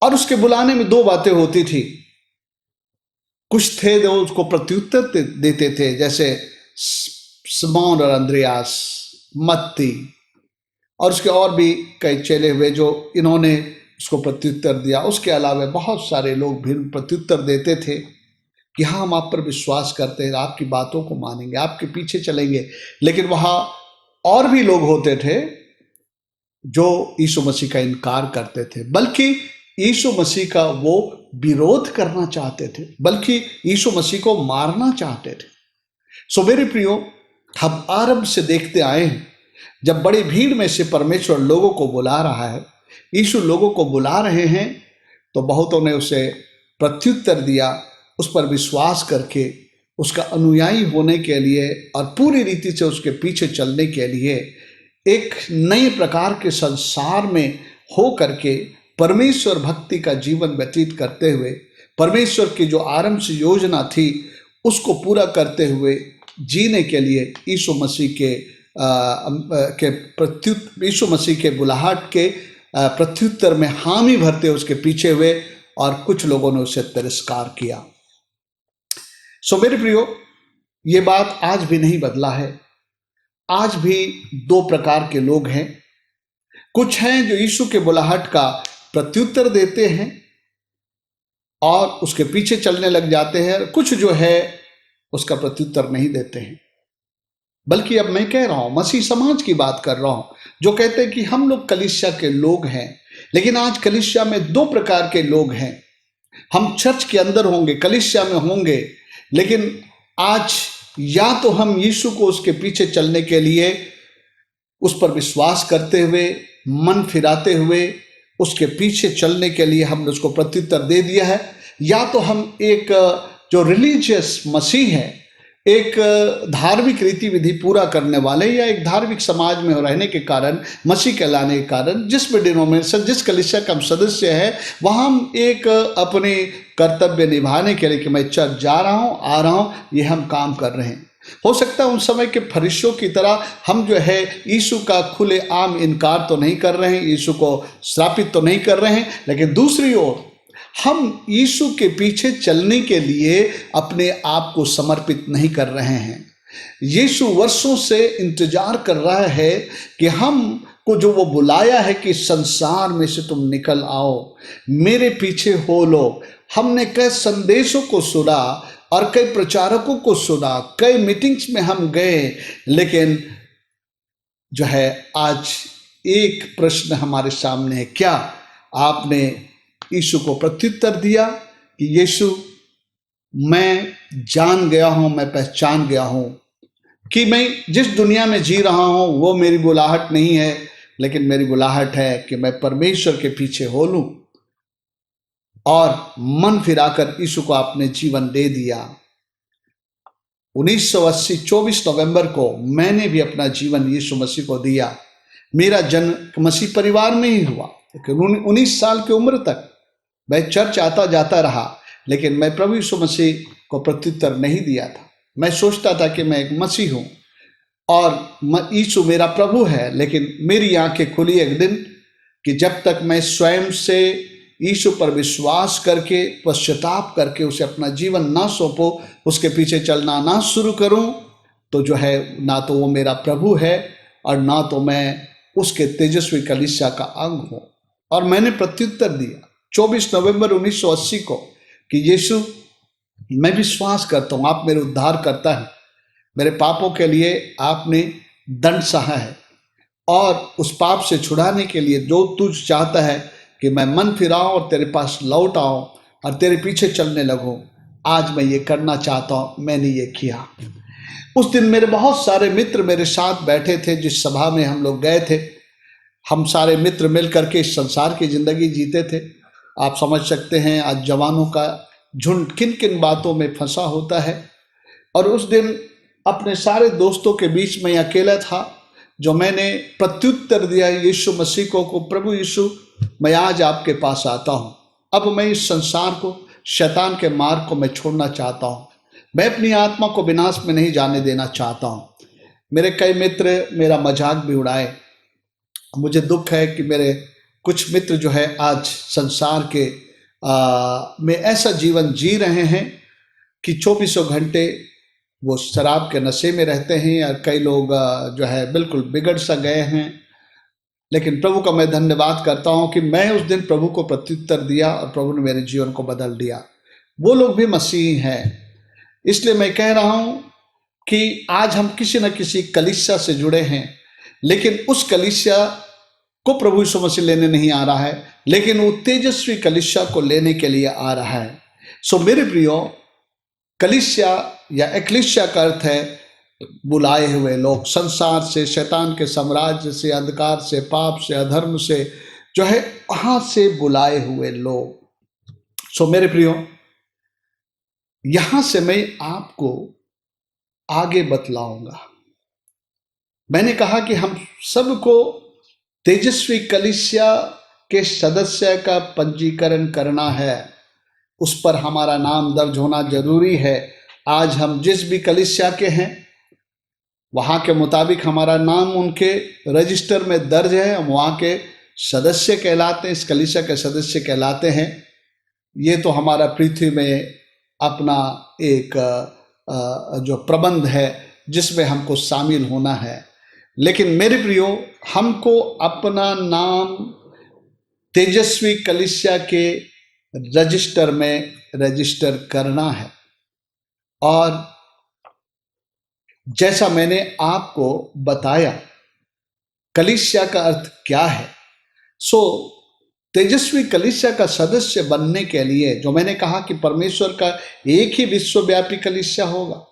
और उसके बुलाने में 2 बातें होती थी। कुछ थे जो उसको प्रत्युत्तर देते थे, जैसे शमौन और अंद्रियास, मत्ती, और उसके और भी कई चेले हुए जो इन्होंने उसको प्रत्युत्तर दिया। उसके अलावा बहुत सारे लोग भी प्रत्युत्तर देते थे कि हाँ, हम आप पर विश्वास करते हैं, आपकी बातों को मानेंगे, आपके पीछे चलेंगे। लेकिन वहाँ और भी लोग होते थे जो यीशु मसीह का इनकार करते थे, बल्कि यीशु मसीह का वो विरोध करना चाहते थे, बल्कि यीशु मसीह को मारना चाहते थे। सो मेरे प्रियो, हम आरंभ से देखते आए हैं, जब बड़ी भीड़ में से परमेश्वर लोगों को बुला रहा है, यीशु लोगों को बुला रहे हैं, तो बहुतों ने उसे प्रत्युत्तर दिया, उस पर विश्वास करके उसका अनुयायी होने के लिए और पूरी रीति से उसके पीछे चलने के लिए एक नए प्रकार के संसार में हो करके परमेश्वर भक्ति का जीवन व्यतीत करते हुए, परमेश्वर की जो आरंभ से योजना थी उसको पूरा करते हुए जीने के लिए यीशु मसीह के बुलाहट के प्रत्युत्तर में हामी भरते उसके पीछे हुए, और कुछ लोगों ने उसे तिरस्कार किया। सो मेरे प्रियो, ये बात आज भी नहीं बदला है। आज भी दो प्रकार के लोग हैं। कुछ हैं जो यीशु के बुलाहट का प्रत्युत्तर देते हैं और उसके पीछे चलने लग जाते हैं, कुछ जो है उसका प्रत्युत्तर नहीं देते हैं। बल्कि अब मैं कह रहा हूं, मसीह समाज की बात कर रहा हूं, जो कहते हैं कि हम लोग कलीसिया के लोग हैं। लेकिन आज कलीसिया में दो प्रकार के लोग हैं। हम चर्च के अंदर होंगे, कलीसिया में होंगे, लेकिन आज या तो हम यीशु को उसके पीछे चलने के लिए उस पर विश्वास करते हुए, मन फिराते हुए उसके पीछे चलने के लिए हमने उसको प्रत्युत्तर दे दिया है, या तो हम एक जो रिलीजियस मसीह है, एक धार्मिक रीति विधि पूरा करने वाले, या एक धार्मिक समाज में रहने के कारण, मसीह कहलाने के कारण, जिस भी डिनोमिनेशन, जिस कलीसिया का हम सदस्य है, वहाँ हम एक अपने कर्तव्य निभाने के लिए कि मैं चर्च जा रहा हूँ, आ रहा हूँ, ये हम काम कर रहे हैं। हो सकता है उन समय के फरीसियों की तरह हम जो है यीशु का खुले आम इनकार तो नहीं कर रहे हैं, यीशु को श्रापित तो नहीं कर रहे हैं, लेकिन दूसरी ओर हम यीशु के पीछे चलने के लिए अपने आप को समर्पित नहीं कर रहे हैं। यीशु वर्षों से इंतजार कर रहा है कि हम को जो वो बुलाया है कि संसार में से तुम निकल आओ, मेरे पीछे हो लो। हमने कई संदेशों को सुना और कई प्रचारकों को सुना, कई मीटिंग्स में हम गए, लेकिन जो है आज एक प्रश्न हमारे सामने है, क्या आपने यीशु को प्रत्युत्तर दिया कि यीशु, मैं जान गया हूं, मैं पहचान गया हूं कि मैं जिस दुनिया में जी रहा हूं वो मेरी बुलाहट नहीं है, लेकिन मेरी बुलाहट है कि मैं परमेश्वर के पीछे हो लूं, और मन फिराकर यीशु को अपने जीवन दे दिया। 1980 24 नवंबर को मैंने भी अपना जीवन यीशु मसीह को दिया। मेरा जन्म मसीह परिवार में ही हुआ, लेकिन 19 साल की उम्र तक मैं चर्च आता जाता रहा, लेकिन मैं प्रभु यीशु मसीह को प्रत्युत्तर नहीं दिया था। मैं सोचता था कि मैं एक मसीह हूँ और यीशु मेरा प्रभु है, लेकिन मेरी आंखें खुली एक दिन कि जब तक मैं स्वयं से यीशु पर विश्वास करके, पश्चाताप करके उसे अपना जीवन ना सौंपो, उसके पीछे चलना ना शुरू करूं, तो जो है ना तो वो मेरा प्रभु है और ना तो मैं उसके तेजस्वी कलीसिया का अंग हूं। और मैंने प्रत्युत्तर दिया 24 नवंबर 1980 को कि यीशु, मैं विश्वास करता हूं आप मेरे उद्धार करता है, मेरे पापों के लिए आपने दंड सहा है, और उस पाप से छुड़ाने के लिए जो तुझ चाहता है कि मैं मन फिराऊं और तेरे पास लौट आऊं और तेरे पीछे चलने लगूं, आज मैं ये करना चाहता हूं। मैंने ये किया। उस दिन मेरे बहुत सारे मित्र मेरे साथ बैठे थे, जिस सभा में हम लोग गए थे। हम सारे मित्र मिल करके इस संसार की जिंदगी जीते थे। आप समझ सकते हैं आज जवानों का झुंड किन किन बातों में फंसा होता है। और उस दिन अपने सारे दोस्तों के बीच में अकेला था, जो मैंने प्रत्युत्तर दिया यीशु मसीह को, प्रभु यीशु, मैं आज आपके पास आता हूं। अब मैं इस संसार को, शैतान के मार्ग को मैं छोड़ना चाहता हूं। मैं अपनी आत्मा को विनाश में नहीं जाने देना चाहता हूं। मेरे कई मित्र मेरा मजाक भी उड़ाए। मुझे दुख है कि मेरे कुछ मित्र जो है आज संसार के में ऐसा जीवन जी रहे हैं कि 24 घंटे वो शराब के नशे में रहते हैं, और कई लोग जो है बिल्कुल बिगड़ सा गए हैं। लेकिन प्रभु का मैं धन्यवाद करता हूं कि मैं उस दिन प्रभु को प्रत्युत्तर दिया और प्रभु ने मेरे जीवन को बदल दिया। वो लोग भी मसीही हैं। इसलिए मैं कह रहा हूं कि आज हम किसी न किसी कलीसिया से जुड़े हैं, लेकिन उस कलीसिया को प्रभु यीशु मसीह लेने नहीं आ रहा है, लेकिन वो तेजस्वी कलीसिया को लेने के लिए आ रहा है। सो मेरे प्रियो, कलीसिया या एक्लीसिया का अर्थ है बुलाए हुए लोग, संसार से, शैतान के साम्राज्य से, अंधकार से, पाप से, अधर्म से, जो है वहां से बुलाए हुए लोग। सो मेरे प्रियो, यहां से मैं आपको आगे बतलाऊंगा मैंने कहा कि हम सबको तेजस्वी कलीसिया के सदस्य का पंजीकरण करना है, उस पर हमारा नाम दर्ज होना जरूरी है। आज हम जिस भी कलीसिया के हैं वहाँ के मुताबिक हमारा नाम उनके रजिस्टर में दर्ज है, हम वहाँ के सदस्य कहलाते हैं, इस कलीसिया के सदस्य कहलाते हैं। ये तो हमारा पृथ्वी में अपना एक जो प्रबंध है जिसमें हमको शामिल होना है। लेकिन मेरे प्रियो, हमको अपना नाम तेजस्वी कलीसिया के रजिस्टर में रजिस्टर करना है। और जैसा मैंने आपको बताया कलीसिया का अर्थ क्या है, सो तेजस्वी कलीसिया का सदस्य बनने के लिए जो मैंने कहा कि परमेश्वर का एक ही विश्वव्यापी कलीसिया होगा,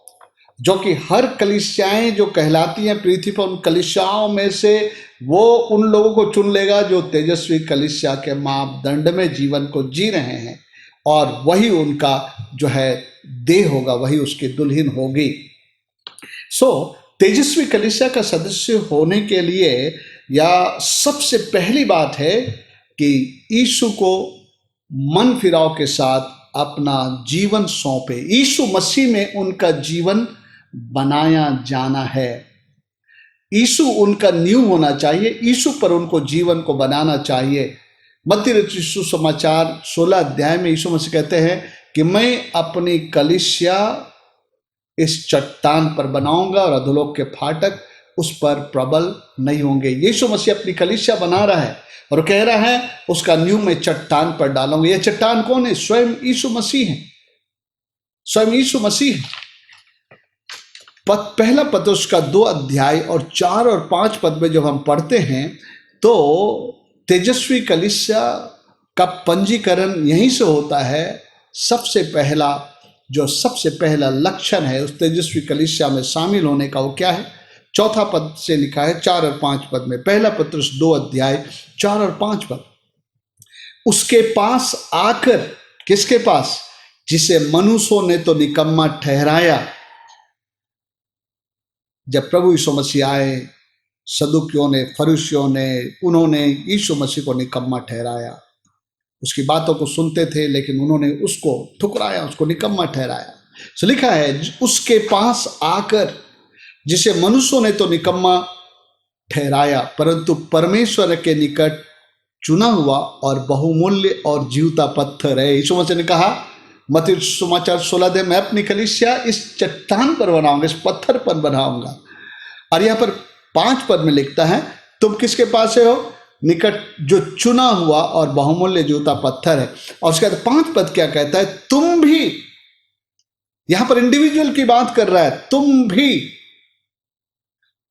जो कि हर कलीसियाएं जो कहलाती हैं पृथ्वी पर, उन कलीसियाओं में से वो उन लोगों को चुन लेगा जो तेजस्वी कलीसिया के मापदंड में जीवन को जी रहे हैं, और वही उनका जो है देह होगा, वही उसकी दुल्हन होगी। तेजस्वी कलीसिया का सदस्य होने के लिए या सबसे पहली बात है कि यीशु को मन फिराव के साथ अपना जीवन सौंपे। यीशु मसीह में उनका जीवन बनाया जाना है। यीशु उनका नींव होना चाहिए, यीशु पर उनको जीवन को बनाना चाहिए। मत्ती रचित सुसमाचार 16 अध्याय में यीशु मसीह कहते हैं कि मैं अपनी कलीसिया इस चट्टान पर बनाऊंगा और अधोलोक के फाटक उस पर प्रबल नहीं होंगे। यीशु मसीह अपनी कलीसिया बना रहा है और कह रहा है उसका नींव मैं चट्टान पर डालूंगा। यह चट्टान कौन है? स्वयं यीशु मसीह है, स्वयं यीशु मसीह। पहला पत्रुस का 2 अध्याय और 4 और 5 पद में जब हम पढ़ते हैं तो तेजस्वी कलीसिया का पंजीकरण यहीं से होता है। सबसे पहला लक्षण है उस तेजस्वी कलीसिया में शामिल होने का, वो क्या है? चौथा पद से लिखा है 4 और 5 पद में, पहला पत्रुस 2 अध्याय 4 और 5 पद। उसके पास आकर, किसके पास? जिसे मनुष्यों ने तो निकम्मा ठहराया। जब प्रभु यीशु मसीह आए, सदुकियों ने, फरीसियों ने, उन्होंने यीशु मसीह को निकम्मा ठहराया। उसकी बातों को सुनते थे लेकिन उन्होंने उसको ठुकराया, उसको निकम्मा ठहराया। तो लिखा है उसके पास आकर, जिसे मनुष्यों ने तो निकम्मा ठहराया परंतु परमेश्वर के निकट चुना हुआ और बहुमूल्य और जीवता पत्थर है। यीशु मसीह ने कहा मत्ती सुसमाचार 16 मैं अपनी कलीसिया इस चट्टान पर बनाऊंगा, इस पत्थर पर बनाऊंगा। और यहाँ पर 5 पद में लिखता है तुम किसके पास हो? निकट, जो चुना हुआ और बहुमूल्य जूता पत्थर है। और उसके बाद 5 पद क्या कहता है? तुम भी, यहां पर इंडिविजुअल की बात कर रहा है, तुम भी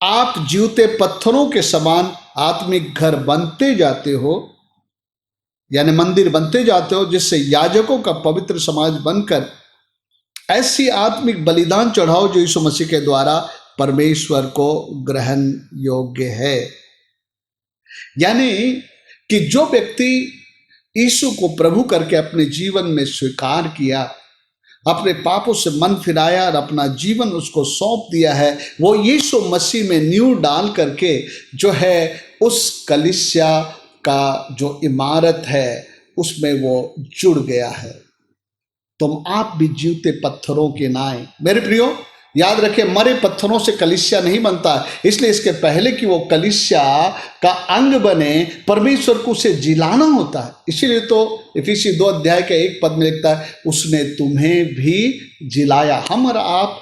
आप जीवते पत्थरों के समान आत्मिक घर बनते जाते हो, यानी मंदिर बनते जाते हो, जिससे याजकों का पवित्र समाज बनकर ऐसी आत्मिक बलिदान चढ़ाओ जो यीशु मसीह के द्वारा परमेश्वर को ग्रहण योग्य है। यानी कि जो व्यक्ति यीशु को प्रभु करके अपने जीवन में स्वीकार किया, अपने पापों से मन फिराया और अपना जीवन उसको सौंप दिया है, वो यीशु मसीह में नींव डाल करके जो है उस कलीसिया का जो इमारत है उसमें वो जुड़ गया है। तुम आप भी जीवते पत्थरों के नाए। मेरे प्रियो, याद रखें, मरे पत्थरों से कलीसिया नहीं बनता। इसलिए इसके पहले कि वो कलीसिया का अंग बने, परमेश्वर को उसे जिलाना होता है। इसीलिए तो इफिसी 2 अध्याय के 1 पद में लिखता है उसने तुम्हें भी जिलाया। हम और आप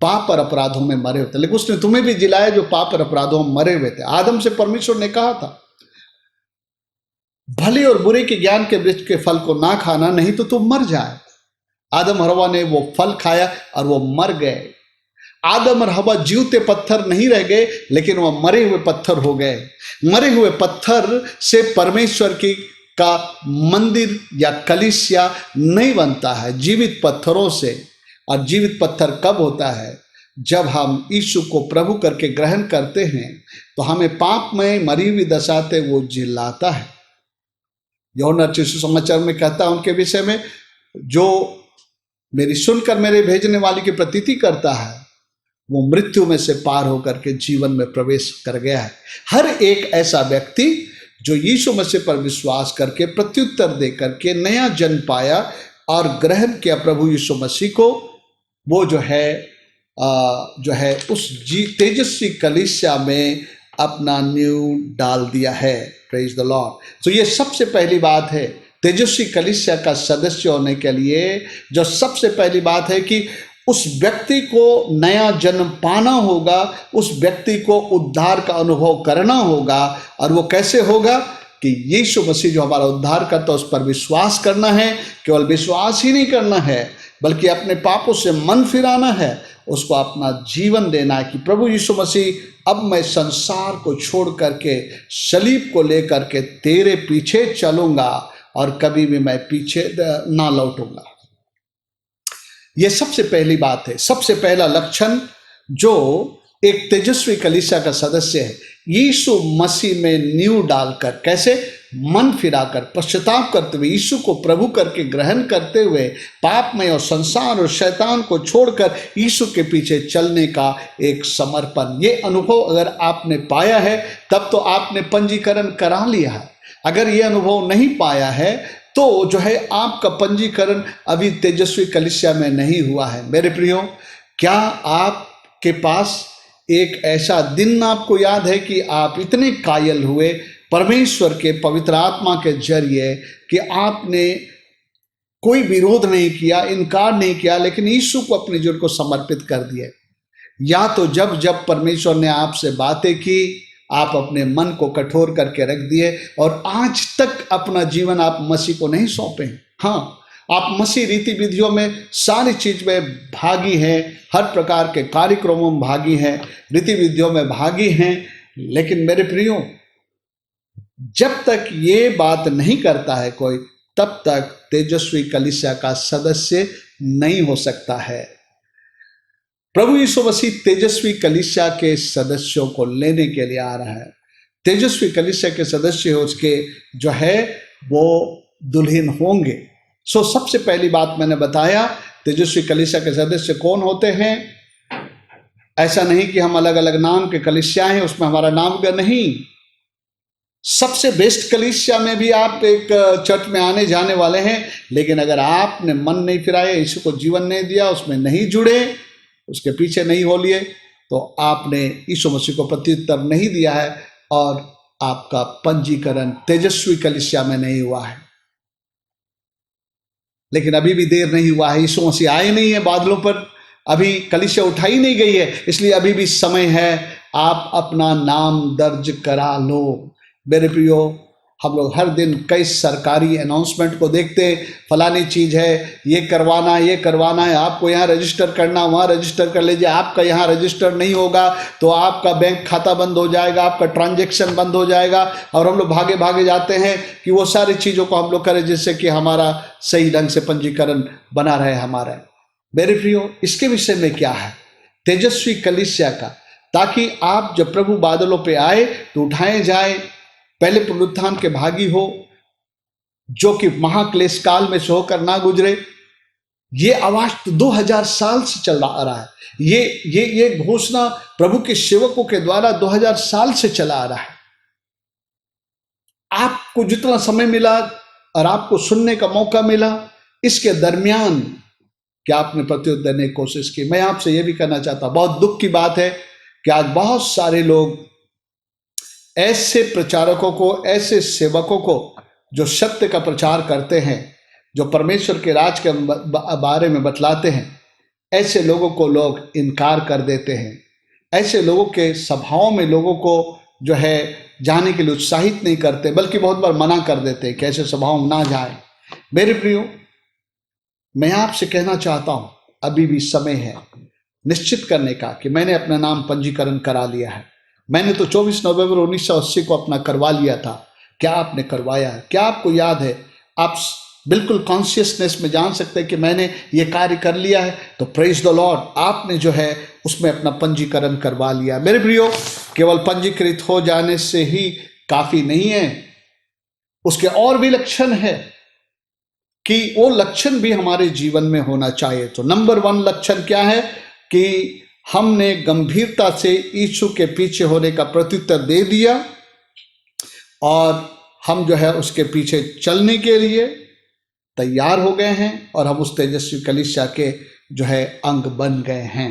पाप और अपराधों में मरे होते, लेकिन उसने तुम्हें भी जिलाया जो पाप और अपराधों में मरे हुए थे। आदम से परमेश्वर ने कहा था भले और बुरे के ज्ञान के वृक्ष के फल को ना खाना, नहीं तो तुम मर जाए। आदम और हवा ने वो फल खाया और वो मर गए। आदम और हवा जीवते पत्थर नहीं रह गए, लेकिन वह मरे हुए पत्थर हो गए। मरे हुए पत्थर से परमेश्वर की का मंदिर या कलीसिया नहीं बनता है, जीवित पत्थरों से। और जीवित पत्थर कब होता है? जब हम यीशु को प्रभु करके ग्रहण करते हैं तो हमें पाप में मरी हुई दशा से वो जिलाता है। यूहन्ना सुसमाचार में कहता है उनके विषय में, जो मेरी सुनकर मेरे भेजने वाले की प्रतीति करता है वो मृत्यु में से पार होकर के जीवन में प्रवेश कर गया है। हर एक ऐसा व्यक्ति जो यीशु मसीह पर विश्वास करके प्रत्युत्तर दे करके नया जन्म पाया और ग्रहण किया प्रभु यीशु मसीह को, वो जो है उस तेजस्वी कलीसिया में अपना नींव डाल दिया है। Praise the Lord. तो ये सबसे पहली बात है तेजस्वी कलीसिया का सदस्य होने के लिए। जो सबसे पहली बात है कि उस व्यक्ति को नया जन्म पाना होगा, उस व्यक्ति को उद्धार का अनुभव करना होगा। और वो कैसे होगा कि यीशु मसीह जो हमारा उद्धार करता है उस पर विश्वास करना है। केवल विश्वास ही नहीं करना है बल्कि अपने पापों से मन फिराना है, उसको अपना जीवन देना है कि प्रभु यीशु मसीह अब मैं संसार को छोड़ करके सलीब को लेकर के तेरे पीछे चलूंगा और कभी भी मैं पीछे ना लौटूंगा। यह सबसे पहली बात है। सबसे पहला लक्षण जो एक तेजस्वी कलीसिया का सदस्य है, यीशु मसीह में नींव डालकर, कैसे मन फिराकर, पश्चाताप करते हुए, यीशु को प्रभु करके ग्रहण करते हुए, पापमय और संसार और शैतान को छोड़कर यीशु के पीछे चलने का एक समर्पण। ये अनुभव अगर आपने पाया है तब तो आपने पंजीकरण करा लिया है। अगर ये अनुभव नहीं पाया है तो जो है आपका पंजीकरण अभी तेजस्वी कलीसिया में नहीं हुआ है। मेरे प्रियो, क्या आपके पास एक ऐसा दिन आपको याद है कि आप इतने कायल हुए परमेश्वर के पवित्र आत्मा के जरिए कि आपने कोई विरोध नहीं किया, इनकार नहीं किया, लेकिन यीशु को अपने जीवन को समर्पित कर दिए? या तो जब जब परमेश्वर ने आपसे बातें की आप अपने मन को कठोर करके रख दिए और आज तक अपना जीवन आप मसीह को नहीं सौंपे? हाँ, आप मसीह रीति विधियों में सारी चीज में भागी हैं, हर प्रकार के कार्यक्रमों में भागी हैं, रीति विधियों में भागी हैं, लेकिन मेरे प्रियो, जब तक ये बात नहीं करता है कोई, तब तक तेजस्वी कलीसिया का सदस्य नहीं हो सकता है। प्रभु यीशु मसीह तेजस्वी कलीसिया के सदस्यों को लेने के लिए आ रहा है। तेजस्वी कलीसिया के सदस्य उसके जो है वो दुल्हन होंगे। सबसे पहली बात मैंने बताया, तेजस्वी कलीसिया के सदस्य कौन होते हैं। ऐसा नहीं कि हम अलग अलग नाम के कलीसिया हैं, उसमें हमारा नाम का नहीं। सबसे बेस्ट कलीसिया में भी आप एक चर्च में आने जाने वाले हैं, लेकिन अगर आपने मन नहीं फिराया, यीशु को जीवन नहीं दिया, उसमें नहीं जुड़े, उसके पीछे नहीं हो लिए, तो आपने यीशु मसीह को प्रत्युत्तर नहीं दिया है और आपका पंजीकरण तेजस्वी कलीसिया में नहीं हुआ है। लेकिन अभी भी देर नहीं हुआ है, यीशु मसीह आए नहीं है बादलों पर, अभी कलीसिया उठाई नहीं गई है, इसलिए अभी भी समय है, आप अपना नाम दर्ज करा लो। मेरे प्रियो, हम लोग हर दिन कई सरकारी अनाउंसमेंट को देखते, फलानी चीज़ है, ये करवाना है, आपको यहाँ रजिस्टर करना, वहाँ रजिस्टर कर लीजिए, आपका यहाँ रजिस्टर नहीं होगा तो आपका बैंक खाता बंद हो जाएगा, आपका ट्रांजैक्शन बंद हो जाएगा। और हम लोग भागे भागे जाते हैं कि वो सारी चीज़ों को हम लोग करें जिससे कि हमारा सही ढंग से पंजीकरण बना रहे हमारा। मेरे प्रियो, इसके विषय में क्या है तेजस्वी कलीसिया का, ताकि आप जब प्रभु बादलों पर आए तो उठाए जाए, पहले पुनरुत्थान के भागी हो, जो कि महाक्लेश काल में से होकर ना गुजरे। ये आवाज तो 2000 साल से चल रहा है, ये घोषणा प्रभु के सेवकों के द्वारा 2000 साल से चला आ रहा है। आपको जितना समय मिला और आपको सुनने का मौका मिला, इसके दरमियान क्या आपने प्रत्युत्तर देने की कोशिश की? मैं आपसे यह भी कहना चाहता हूं, बहुत दुख की बात है कि आज बहुत सारे लोग ऐसे प्रचारकों को, ऐसे सेवकों को जो सत्य का प्रचार करते हैं, जो परमेश्वर के राज के बारे में बतलाते हैं, ऐसे लोगों को लोग इनकार कर देते हैं। ऐसे लोगों के सभाओं में लोगों को जो है जाने के लिए उत्साहित नहीं करते, बल्कि बहुत बार मना कर देते हैं कि ऐसे सभाओं में ना जाए। मेरे प्रियो, मैं आपसे कहना चाहता हूं, अभी भी समय है निश्चित करने का कि मैंने अपना नाम पंजीकरण करा लिया है। मैंने तो 24 नवंबर 1980 को अपना करवा लिया था। क्या आपने करवाया है? क्या आपको याद है? आप बिल्कुल कॉन्शियसनेस में जान सकते हैं कि मैंने ये कार्य कर लिया है, तो प्रेज द लॉर्ड, आपने जो है उसमें अपना पंजीकरण करवा लिया। मेरे प्रियो, केवल पंजीकृत हो जाने से ही काफी नहीं है, उसके और भी लक्षण है कि वो लक्षण भी हमारे जीवन में होना चाहिए। तो नंबर 1 लक्षण क्या है कि हमने गंभीरता से यीशु के पीछे होने का प्रत्युत्तर दे दिया और हम जो है उसके पीछे चलने के लिए तैयार हो गए हैं और हम उस तेजस्वी कलीसिया के जो है अंग बन गए हैं।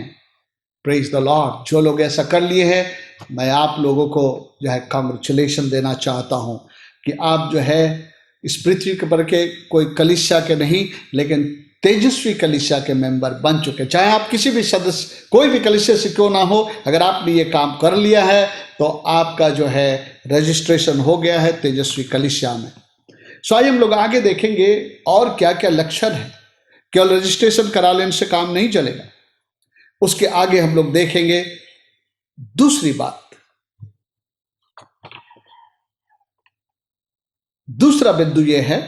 Praise the Lord. जो लोग ऐसा कर लिए हैं, मैं आप लोगों को जो है कांग्रेचुलेशन देना चाहता हूं कि आप जो है इस पृथ्वी के पर के कोई कलीसिया के नहीं लेकिन तेजस्वी कलीसिया के मेंबर बन चुके। चाहे आप किसी भी सदस्य कोई भी कलीसिया से क्यों ना हो, अगर आपने ये काम कर लिया है तो आपका जो है रजिस्ट्रेशन हो गया है तेजस्वी कलीसिया में। सो आइए हम लोग आगे देखेंगे और क्या क्या लक्षण है। केवल रजिस्ट्रेशन करा लेने से काम नहीं चलेगा, उसके आगे हम लोग देखेंगे दूसरी बात। दूसरा बिंदु यह है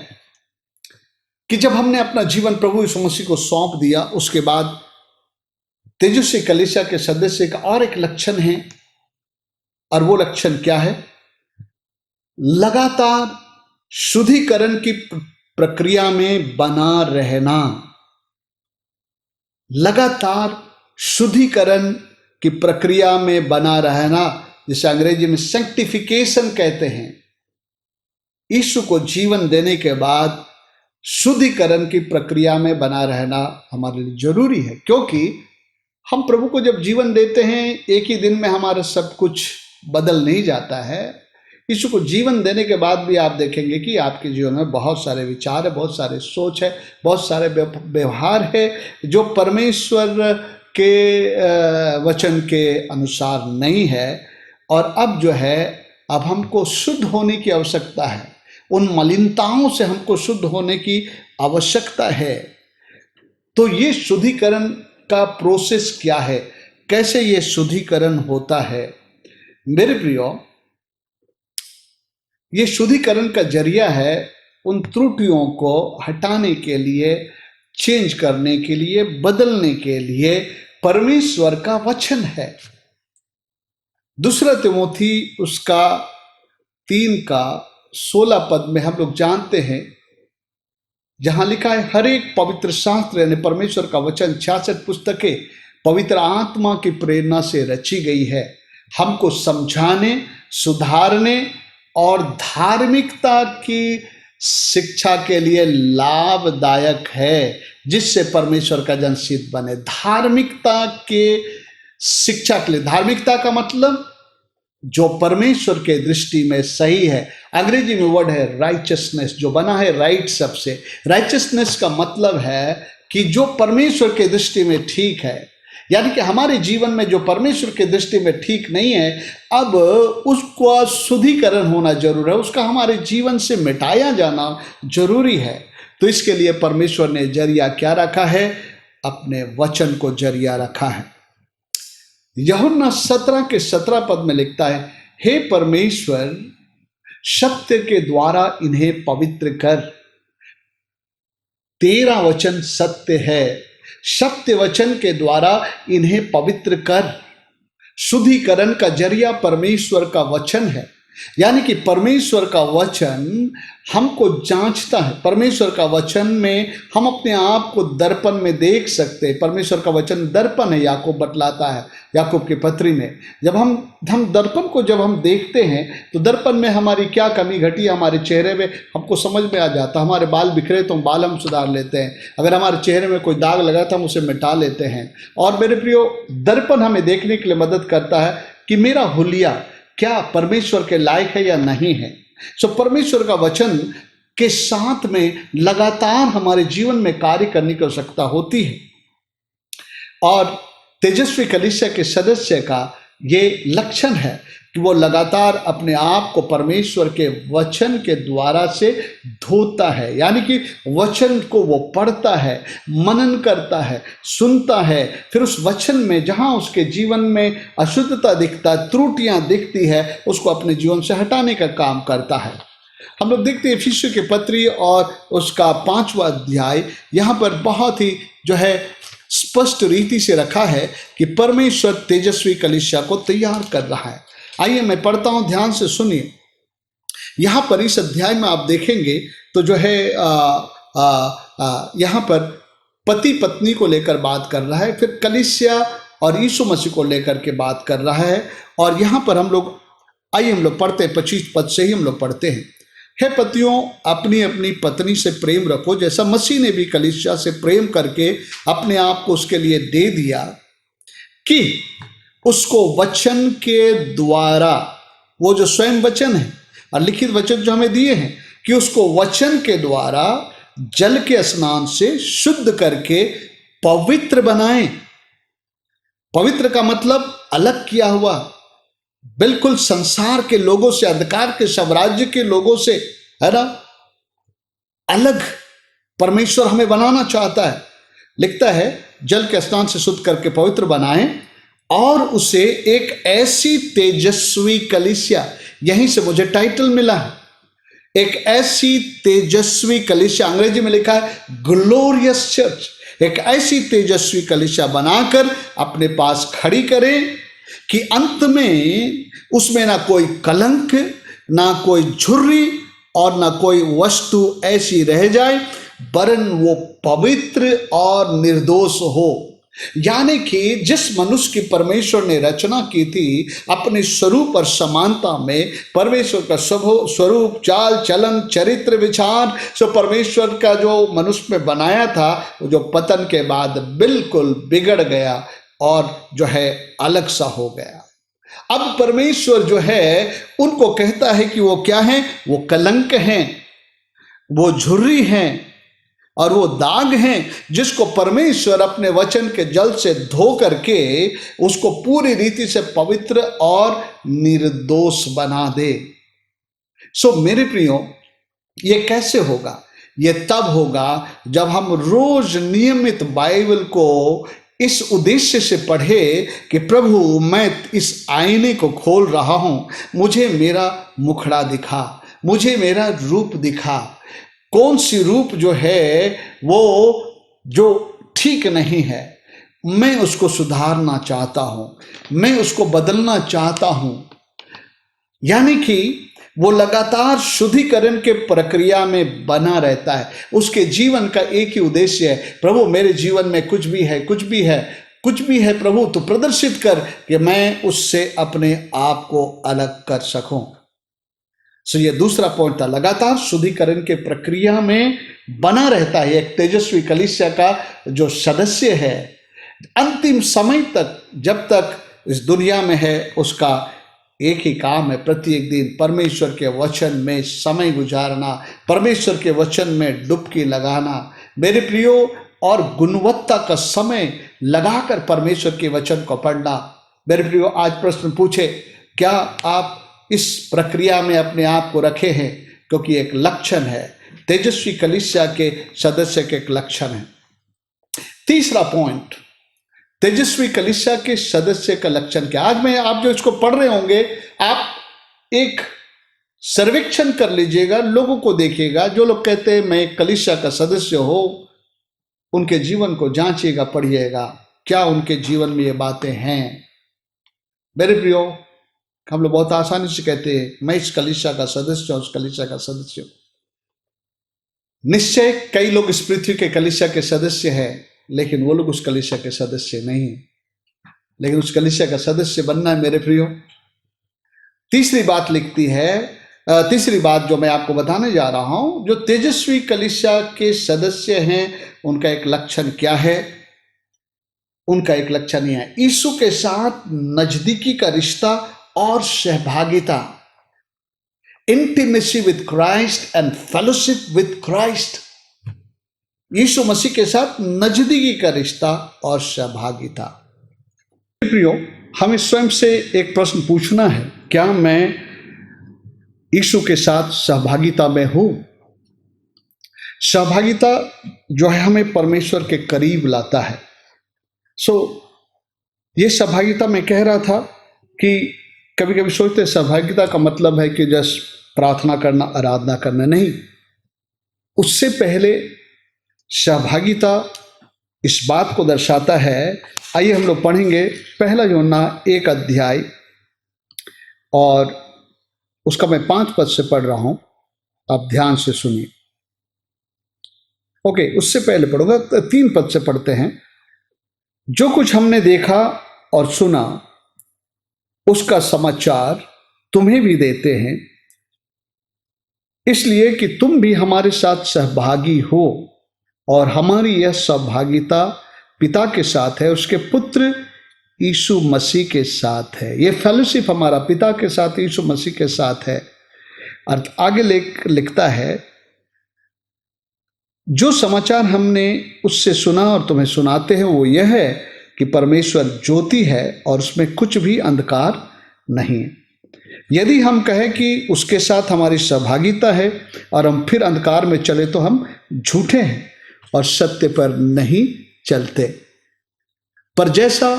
कि जब हमने अपना जीवन प्रभु यीशु मसीह को सौंप दिया, उसके बाद तेजस्वी कलीसिया के सदस्य का और एक लक्षण है, और वो लक्षण क्या है? लगातार शुद्धिकरण की प्रक्रिया में बना रहना। लगातार शुद्धिकरण की प्रक्रिया में बना रहना, जिसे अंग्रेजी में सैंक्टिफिकेशन कहते हैं। यीशु को जीवन देने के बाद शुद्धिकरण की प्रक्रिया में बना रहना हमारे लिए जरूरी है, क्योंकि हम प्रभु को जब जीवन देते हैं एक ही दिन में हमारा सब कुछ बदल नहीं जाता है। यीशु को जीवन देने के बाद भी आप देखेंगे कि आपके जीवन में बहुत सारे विचार है, बहुत सारे सोच है, बहुत सारे व्यवहार है जो परमेश्वर के वचन के अनुसार नहीं है। और अब जो है, अब हमको शुद्ध होने की आवश्यकता है, उन मलिनताओं से हमको शुद्ध होने की आवश्यकता है। तो ये शुद्धिकरण का प्रोसेस क्या है, कैसे ये शुद्धिकरण होता है? मेरे प्रियो, ये शुद्धिकरण का जरिया है उन त्रुटियों को हटाने के लिए, चेंज करने के लिए, बदलने के लिए परमेश्वर का वचन है। दूसरा तिमोथी उसका 3:16 में हम लोग जानते हैं, जहां लिखा है, हर एक पवित्र शास्त्र यानी परमेश्वर का वचन 66 पुस्तकें पवित्र आत्मा की प्रेरणा से रची गई है, हमको समझाने, सुधारने और धार्मिकता की शिक्षा के लिए लाभदायक है, जिससे परमेश्वर का जन सिद्ध बने। धार्मिकता के शिक्षा के लिए, धार्मिकता का मतलब जो परमेश्वर के दृष्टि में सही है। अंग्रेजी में वर्ड है राइचसनेस, जो बना है राइट शब्द से। राइचसनेस का मतलब है कि जो परमेश्वर के दृष्टि में ठीक है, यानी कि हमारे जीवन में जो परमेश्वर के दृष्टि में ठीक नहीं है, अब उसका शुद्धिकरण होना जरूर है, उसका हमारे जीवन से मिटाया जाना जरूरी है। तो इसके लिए परमेश्वर ने जरिया क्या रखा है? अपने वचन को जरिया रखा है। यूहन्ना 17:17 में लिखता है, हे परमेश्वर, सत्य के द्वारा इन्हें पवित्र कर, तेरा वचन सत्य है, सत्य वचन के द्वारा इन्हें पवित्र कर। शुद्धिकरण का जरिया परमेश्वर का वचन है, यानी कि परमेश्वर का वचन हमको जांचता है। परमेश्वर का वचन में हम अपने आप को दर्पण में देख सकते हैं। परमेश्वर का वचन दर्पण है, याकूब बतलाता है याकूब की पत्री में। जब हम दर्पण को जब हम देखते हैं तो दर्पण में हमारी क्या कमी घटी हमारे चेहरे में हमको समझ में आ जाता। हमारे बाल बिखरे तो बाल हम सुधार लेते हैं, अगर हमारे चेहरे में कोई दाग लगा तो हम उसे मिटा लेते हैं। और मेरे प्रियो, दर्पण हमें देखने के लिए मदद करता है कि मेरा हुलिया क्या परमेश्वर के लायक है या नहीं है। सो परमेश्वर का वचन के साथ में लगातार हमारे जीवन में कार्य करने की आवश्यकता होती है। और तेजस्वी कलीसिया के सदस्य का ये लक्षण है कि वो लगातार अपने आप को परमेश्वर के वचन के द्वारा से धोता है, यानी कि वचन को वो पढ़ता है, मनन करता है, सुनता है, फिर उस वचन में जहाँ उसके जीवन में अशुद्धता दिखता है, त्रुटियां दिखती है, उसको अपने जीवन से हटाने का काम करता है। हम लोग देखते हैं इफिसियों की पत्री और उसका 5वां अध्याय, यहाँ पर बहुत ही जो है स्पष्ट रीति से रखा है कि परमेश्वर तेजस्वी कलीसिया को तैयार कर रहा है। आइए मैं पढ़ता हूं, ध्यान से सुनिए। यहां पर इस अध्याय में आप देखेंगे तो जो है यहां पर पति पत्नी को लेकर बात कर रहा है, फिर कलीसिया और यीशु मसीह को लेकर के बात कर रहा है। और यहाँ पर हम लोग आइए हम लोग पढ़ते हैं, 25 पद से ही हम लोग पढ़ते हैं। हे पतियों, अपनी अपनी पत्नी से प्रेम रखो, जैसा मसीह ने भी कलीसिया से प्रेम करके अपने आप को उसके लिए दे दिया, कि उसको वचन के द्वारा, वो जो स्वयं वचन है और लिखित वचन जो हमें दिए हैं, कि उसको वचन के द्वारा जल के स्नान से शुद्ध करके पवित्र बनाएं। पवित्र का मतलब अलग किया हुआ, बिल्कुल संसार के लोगों से, अंधकार के साम्राज्य के लोगों से, है ना, अलग परमेश्वर हमें बनाना चाहता है। लिखता है जल के स्नान से शुद्ध करके पवित्र बनाएं और उसे एक ऐसी तेजस्वी कलीसिया, यहीं से मुझे टाइटल मिला है, एक ऐसी तेजस्वी कलीसिया, अंग्रेजी में लिखा है ग्लोरियस चर्च, एक ऐसी तेजस्वी कलीसिया बनाकर अपने पास खड़ी करें कि अंत में उसमें ना कोई कलंक, ना कोई झुर्री और ना कोई वस्तु ऐसी रह जाए, वरन वो पवित्र और निर्दोष हो। यानी कि जिस मनुष्य की परमेश्वर ने रचना की थी अपने स्वरूप और समानता में, परमेश्वर का स्वरूप, चाल चलन, चरित्र, विचार, सो परमेश्वर का जो मनुष्य में बनाया था, जो पतन के बाद बिल्कुल बिगड़ गया और जो है अलग सा हो गया। अब परमेश्वर जो है उनको कहता है कि वो क्या है, वो कलंक हैं, वो झुर्री हैं और वो दाग हैं, जिसको परमेश्वर अपने वचन के जल से धो करके उसको पूरी रीति से पवित्र और निर्दोष बना दे। सो मेरे प्रियो, ये कैसे होगा? ये तब होगा जब हम रोज नियमित बाइबल को इस उद्देश्य से पढ़े कि प्रभु, मैं इस आईने को खोल रहा हूं, मुझे मेरा मुखड़ा दिखा, मुझे मेरा रूप दिखा, कौन सी रूप जो है वो जो ठीक नहीं है, मैं उसको सुधारना चाहता हूं, मैं उसको बदलना चाहता हूं। यानी कि वो लगातार शुद्धिकरण के प्रक्रिया में बना रहता है। उसके जीवन का एक ही उद्देश्य है, प्रभु मेरे जीवन में कुछ भी है, कुछ भी है, कुछ भी है प्रभु, तो प्रदर्शित कर कि मैं उससे अपने आप को अलग कर सकूं। सो ये दूसरा पॉइंट था, लगातार शुद्धिकरण के प्रक्रिया में बना रहता है। एक तेजस्वी कलीसिया का जो सदस्य है, अंतिम समय तक, जब तक इस दुनिया में है, उसका एक ही काम है, प्रत्येक दिन परमेश्वर के वचन में समय गुजारना, परमेश्वर के वचन में डुबकी लगाना। मेरे प्रियो, और गुणवत्ता का समय लगाकर परमेश्वर के वचन को पढ़ना। मेरे प्रियो, आज प्रश्न पूछे, क्या आप इस प्रक्रिया में अपने आप को रखे हैं? क्योंकि एक लक्षण है, तेजस्वी कलीसिया के सदस्य के एक लक्षण है। तीसरा पॉइंट, तेजस्वी कलीसिया के सदस्य का लक्षण क्या? आज मैं, आप जो इसको पढ़ रहे होंगे, आप एक सर्वेक्षण कर लीजिएगा, लोगों को देखिएगा, जो लोग कहते हैं मैं एक कलीसिया का सदस्य हो, उनके जीवन को जांचिएगा, पढ़िएगा, क्या उनके जीवन में ये बातें हैं। मेरे प्रियो, हम लोग बहुत आसानी से कहते हैं मैं इस कलीसिया का सदस्य हूं, उस कलीसिया का सदस्य हूं। निश्चय कई लोग इस पृथ्वी के कलीसिया के सदस्य हैं, लेकिन वो लोग उस कलीसिया के सदस्य नहीं, लेकिन उस कलीसिया का सदस्य बनना है मेरे प्रियो। तीसरी बात लिखती है, तीसरी बात जो मैं आपको बताने जा रहा हूं, जो तेजस्वी कलीसिया के सदस्य हैं उनका एक लक्षण क्या है? उनका एक लक्षण यह है, यीशु के साथ नजदीकी का रिश्ता और सहभागिता, intimacy with Christ and fellowship with Christ. यीशु मसीह के साथ नजदीकी का रिश्ता और सहभागिता। प्रियो, हमें स्वयं से एक प्रश्न पूछना है, क्या मैं यीशु के साथ सहभागिता में हूं? सहभागिता जो है हमें परमेश्वर के करीब लाता है। ये सहभागिता मैं कह रहा था कि कभी कभी सोचते सहभागिता का मतलब है कि जस्ट प्रार्थना करना, आराधना करना, नहीं। उससे पहले सहभागिता इस बात को दर्शाता है, आइए हम लोग पढ़ेंगे पहला यूहन्ना 1 अध्याय, और उसका मैं 5 पद से पढ़ रहा हूं, आप ध्यान से सुनिए। ओके, उससे पहले पढ़ूंगा, 3 पद से पढ़ते हैं। जो कुछ हमने देखा और सुना उसका समाचार तुम्हें भी देते हैं, इसलिए कि तुम भी हमारे साथ सहभागी हो। और हमारी यह सहभागिता पिता के साथ है, उसके पुत्र यीशु मसीह के साथ है। यह फेलोशिप हमारा पिता के साथ, यीशु मसीह के साथ है। और आगे लिखता है, जो समाचार हमने उससे सुना और तुम्हें सुनाते हैं वो यह है कि परमेश्वर ज्योति है और उसमें कुछ भी अंधकार नहीं है। यदि हम कहें कि उसके साथ हमारी सहभागिता है और हम फिर अंधकार में चले तो हम झूठे हैं और सत्य पर नहीं चलते। पर जैसा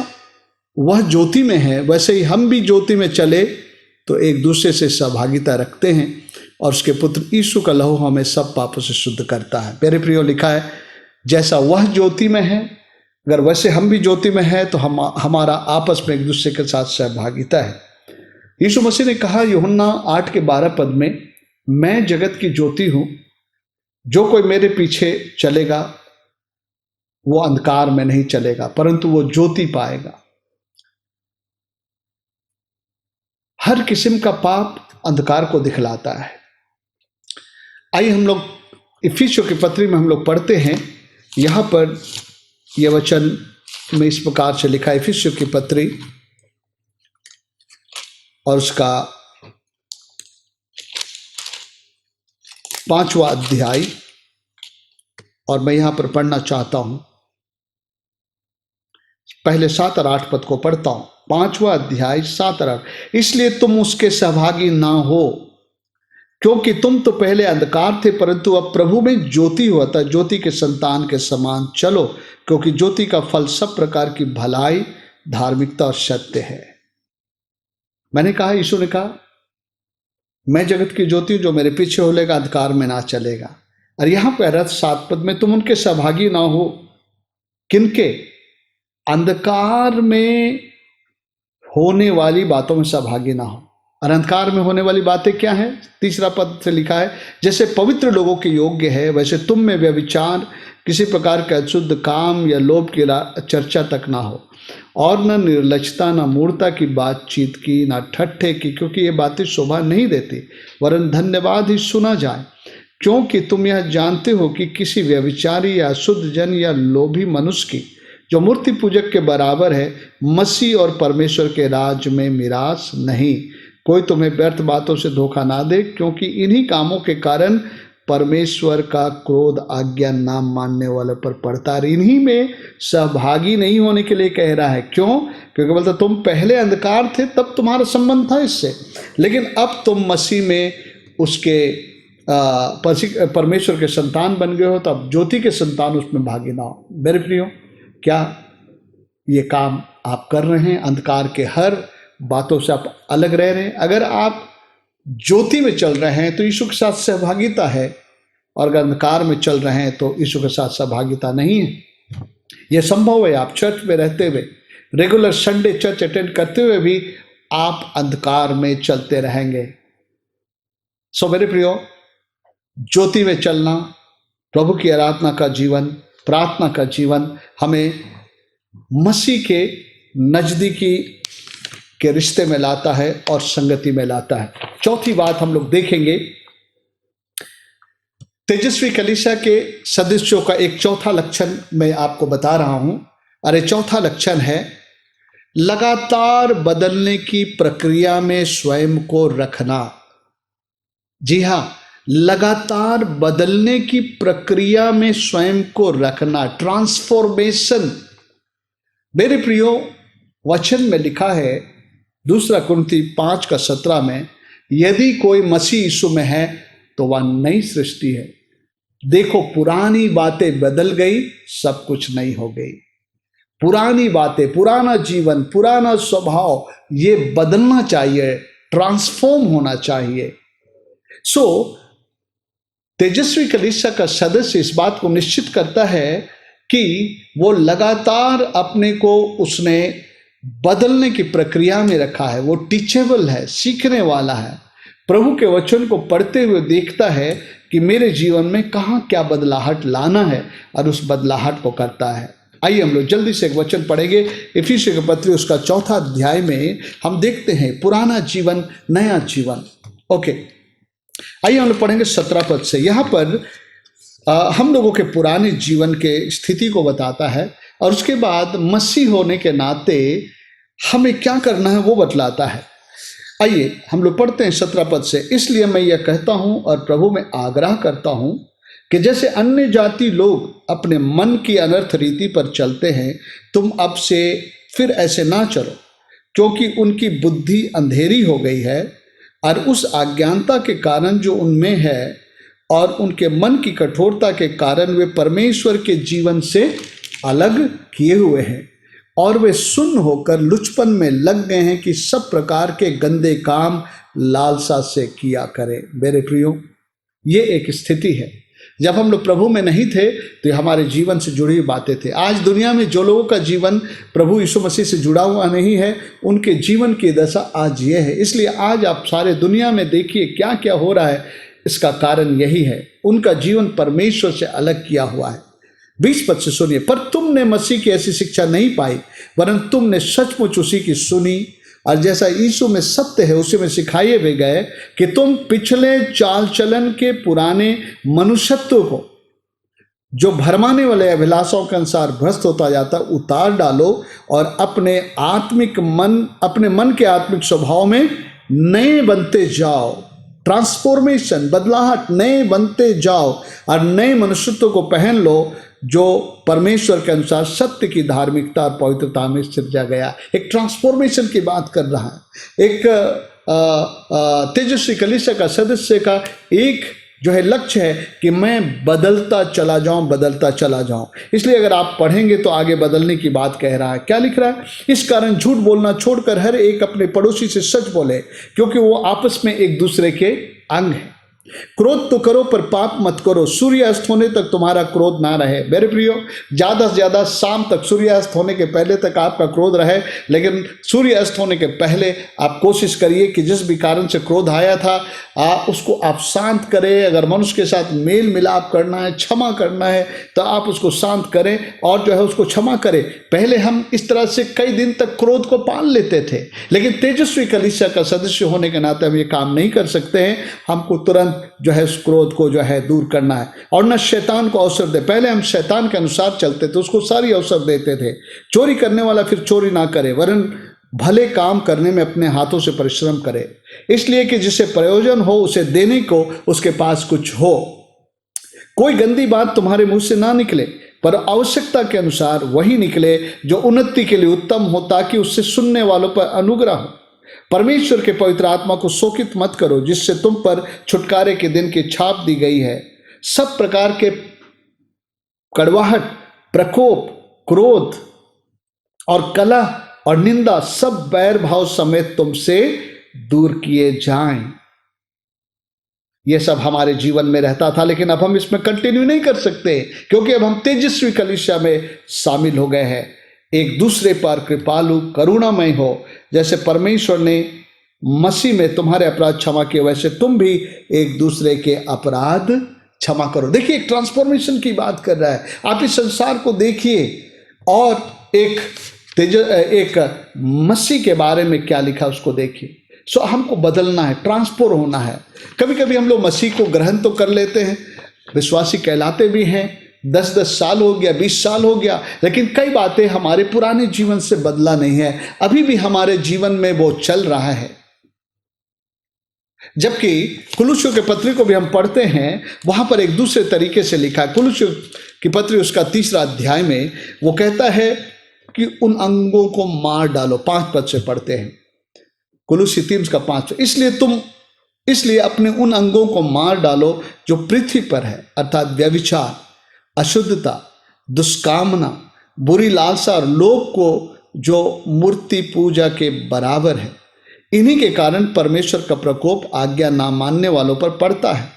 वह ज्योति में है वैसे ही हम भी ज्योति में चले तो एक दूसरे से सहभागिता रखते हैं और उसके पुत्र यीशु का लहू हमें सब पापों से शुद्ध करता है। प्यारे प्रियो, लिखा है जैसा वह ज्योति में है, अगर वैसे हम भी ज्योति में है तो हमारा आपस में एक दूसरे के साथ सहभागिता है। यीशु मसीह ने कहा यूहन्ना 8:12 में, मैं जगत की ज्योति हूं, जो कोई मेरे पीछे चलेगा वो अंधकार में नहीं चलेगा परंतु वो ज्योति पाएगा। हर किस्म का पाप अंधकार को दिखलाता है। आइए हम लोग इफिसियों की पत्री में हम लोग पढ़ते हैं। यहां पर यह वचन में इस प्रकार से लिखा है, इफिसियों की पत्री और उसका 5वां अध्याय, और मैं यहां पर पढ़ना चाहता हूं, पहले 7 और 8 पद को पढ़ता हूं। 5वां अध्याय 7 और 8, इसलिए तुम उसके सहभागी ना हो क्योंकि तुम तो पहले अंधकार थे परंतु अब प्रभु में ज्योति हुआ था। ज्योति के संतान के समान चलो, क्योंकि ज्योति का फल सब प्रकार की भलाई, धार्मिकता और सत्य है। मैंने कहा, यीशु ने कहा, मैं जगत की ज्योति हूं, जो मेरे पीछे होलेगा अंधकार में ना चलेगा। और यहां पर 7 पद में, तुम उनके सहभागी ना हो। किनके? अंधकार में होने वाली बातों में सहभागी ना हो। और अंधकार में होने वाली बातें क्या है? 3 पद से लिखा है, जैसे पवित्र लोगों के योग्य है वैसे तुम में व्यभिचार, किसी प्रकार का अशुद्ध काम या लोभ की चर्चा तक ना हो, और न निर्लजता, न मूर्ता की बातचीत की, न ठट्ठे की, क्योंकि ये बातें शोभा नहीं देती, वरन धन्यवाद ही सुना जाए। क्योंकि तुम यह जानते हो कि किसी व्यभिचारी या अशुद्ध जन या लोभी मनुष्य की, जो मूर्ति पूजक के बराबर है, मसीह और परमेश्वर के राज में मिरास नहीं। कोई तुम्हें व्यर्थ बातों से धोखा ना दे, क्योंकि इन्हीं कामों के कारण परमेश्वर का क्रोध आज्ञा ना मानने वाले पर पड़ता है। इन्हीं में सहभागी नहीं होने के लिए कह रहा है। क्यों? क्योंकि बोलता तुम पहले अंधकार थे, तब तुम्हारा संबंध था इससे, लेकिन अब तुम मसीह में उसके परमेश्वर के संतान बन गए हो, तो अब ज्योति के संतान उसमें भागी ना हो। मेरे प्रियो, क्या ये काम आप कर रहे हैं? अंधकार के हर बातों से आप अलग रह रहे हैं? अगर आप ज्योति में चल रहे हैं तो यीशु के साथ सहभागिता है, और अगर अंधकार में चल रहे हैं तो यीशु के साथ सहभागिता नहीं है। यह संभव है, आप चर्च में रहते हुए, रेगुलर संडे चर्च अटेंड करते हुए भी आप अंधकार में चलते रहेंगे। सो मेरे प्रियो, ज्योति में चलना, प्रभु की आराधना का जीवन, प्रार्थना का जीवन हमें मसीह के नजदीकी के रिश्ते में लाता है और संगति में लाता है। चौथी बात हम लोग देखेंगे, तेजस्वी कलीसिया के सदस्यों का एक चौथा लक्षण मैं आपको बता रहा हूं। अरे चौथा लक्षण है लगातार बदलने की प्रक्रिया में स्वयं को रखना। जी हां, लगातार बदलने की प्रक्रिया में स्वयं को रखना, ट्रांसफॉर्मेशन। मेरे प्रियो, वचन में लिखा है 2 कुरिन्थी 5:17 में, यदि कोई मसीह यीशु में है तो वह नई सृष्टि है, देखो पुरानी बातें बदल गई, सब कुछ नई हो गई। पुरानी बातें, पुराना जीवन, पुराना स्वभाव, ये बदलना चाहिए, ट्रांसफॉर्म होना चाहिए। तेजस्वी कलीसिया का सदस्य इस बात को निश्चित करता है कि वो लगातार अपने को उसने बदलने की प्रक्रिया में रखा है। वो टीचेबल है, सीखने वाला है। प्रभु के वचन को पढ़ते हुए देखता है कि मेरे जीवन में कहाँ क्या बदलाहट लाना है, और उस बदलाहट को करता है। आइए हम लोग जल्दी से एक वचन पढ़ेंगे। इफिसियों के पत्री उसका 4 अध्याय में हम देखते हैं पुराना जीवन नया जीवन। ओके, आइए हम लोग पढ़ेंगे 17 पद से। यहाँ पर हम लोगों के पुराने जीवन के स्थिति को बताता है और उसके बाद मसीह होने के नाते हमें क्या करना है वो बतलाता है। आइए हम लोग पढ़ते हैं 17 पद से। इसलिए मैं यह कहता हूं और प्रभु में आग्रह करता हूं कि जैसे अन्य जाति लोग अपने मन की अनर्थ रीति पर चलते हैं, तुम अब से फिर ऐसे ना चलो, क्योंकि उनकी बुद्धि अंधेरी हो गई है और उस अज्ञानता के कारण जो उनमें है और उनके मन की कठोरता के कारण वे परमेश्वर के जीवन से अलग किए हुए हैं और वे सुन्न होकर लुचपन में लग गए हैं कि सब प्रकार के गंदे काम लालसा से किया करें। मेरे प्रियो, ये एक स्थिति है। जब हम लोग प्रभु में नहीं थे तो हमारे जीवन से जुड़ी हुई बातें थे। आज दुनिया में जो लोगों का जीवन प्रभु यीशु मसीह से जुड़ा हुआ नहीं है, उनके जीवन की दशा आज ये है। इसलिए आज आप सारे दुनिया में देखिए क्या क्या हो रहा है, इसका कारण यही है, उनका जीवन परमेश्वर से अलग किया हुआ है। 20 पद से सुनिए। पर तुमने मसीह की ऐसी शिक्षा नहीं पाई, वरन तुमने सचमुच उसी की सुनी और जैसा यीशु में सत्य है उसी में सिखाए भी गए कि तुम पिछले चाल चलन के पुराने मनुष्यत्व को जो भरमाने वाले अभिलाषाओं के अनुसार भ्रष्ट होता जाता उतार डालो और अपने मन के आत्मिक स्वभाव में नए बनते जाओ। ट्रांसफॉर्मेशन, बदलाहट, नए बनते जाओ और नए मनुष्यत्व को पहन लो जो परमेश्वर के अनुसार सत्य की धार्मिकता और पवित्रता में सिरजा गया। एक ट्रांसफॉर्मेशन की बात कर रहा है। एक तेजस्वी कलीसिया का सदस्य का एक जो है लक्ष्य है कि मैं बदलता चला जाऊं। इसलिए अगर आप पढ़ेंगे तो आगे बदलने की बात कह रहा है। क्या लिख रहा है? इस कारण झूठ बोलना छोड़कर हर एक अपने पड़ोसी से सच बोले, क्योंकि वो आपस में एक दूसरे के अंग है। क्रोध तो करो पर पाप मत करो, सूर्य अस्त होने तक तुम्हारा क्रोध ना रहे। मेरे प्रियो, ज़्यादा से ज़्यादा शाम तक, सूर्य अस्त होने के पहले तक आपका क्रोध रहे, लेकिन सूर्य अस्त होने के पहले आप कोशिश करिए कि जिस भी कारण से क्रोध आया था उसको आप शांत करें। अगर मनुष्य के साथ मेल मिलाप करना है, क्षमा करना है, तो आप उसको शांत करें और जो है उसको क्षमा करें। पहले हम इस तरह से कई दिन तक क्रोध को पाल लेते थे, लेकिन तेजस्वी कलीसिया का सदस्य होने के नाते हम ये काम नहीं कर सकते हैं। हमको तुरंत जो है उस क्रोध को जो है दूर करना है और न शैतान को अवसर दे। पहले हम शैतान के अनुसार चलते थे, उसको सारी अवसर देते थे। चोरी करने वाला फिर चोरी ना करे, वरन भले काम करने में अपने हाथों से परिश्रम करे, इसलिए कि जिसे प्रयोजन हो उसे देने को उसके पास कुछ हो। कोई गंदी बात तुम्हारे मुंह से ना निकले, पर आवश्यकता के अनुसार वही निकले जो उन्नति के लिए उत्तम हो, ताकि उससे सुनने वालों पर अनुग्रह हो। परमेश्वर के पवित्र आत्मा को शोकित मत करो, जिससे तुम पर छुटकारे के दिन की छाप दी गई है। सब प्रकार के कड़वाहट, प्रकोप, क्रोध और कलह और निंदा सब बैर भाव समेत तुमसे दूर किए जाएं। यह सब हमारे जीवन में रहता था, लेकिन अब हम इसमें कंटिन्यू नहीं कर सकते, क्योंकि अब हम तेजस्वी कलीसिया में शामिल हो गए हैं। एक दूसरे पर कृपालु करुणामय हो, जैसे परमेश्वर ने मसीह में तुम्हारे अपराध क्षमा किए, वैसे तुम भी एक दूसरे के अपराध क्षमा करो। देखिए, एक ट्रांसफॉर्मेशन की बात कर रहा है। आप इस संसार को देखिए और एक मसीह के बारे में क्या लिखा उसको देखिए। सो हमको बदलना है, ट्रांसफॉर्म होना है। कभी कभी हम लोग मसीह को ग्रहण तो कर लेते हैं, विश्वासी कहलाते भी हैं, 10-10 साल हो गया, 20 साल हो गया, लेकिन कई बातें हमारे पुराने जीवन से बदला नहीं है। अभी भी हमारे जीवन में वो चल रहा है। जबकि कुलुस्सियों के पत्री को भी हम पढ़ते हैं, वहां पर एक दूसरे तरीके से लिखा है। कुलुस्सियों की पत्री उसका 3 अध्याय में वो कहता है कि उन अंगों को मार डालो। 5 पद से पढ़ते हैं, कुलुस्सी 3 का 5। इसलिए अपने उन अंगों को मार डालो जो पृथ्वी पर है, अर्थात व्यभिचार, अशुद्धता, दुष्कामना, बुरी लालसा और लोभ को जो मूर्ति पूजा के बराबर है। इन्हीं के कारण परमेश्वर का प्रकोप आज्ञा ना मानने वालों पर पड़ता है।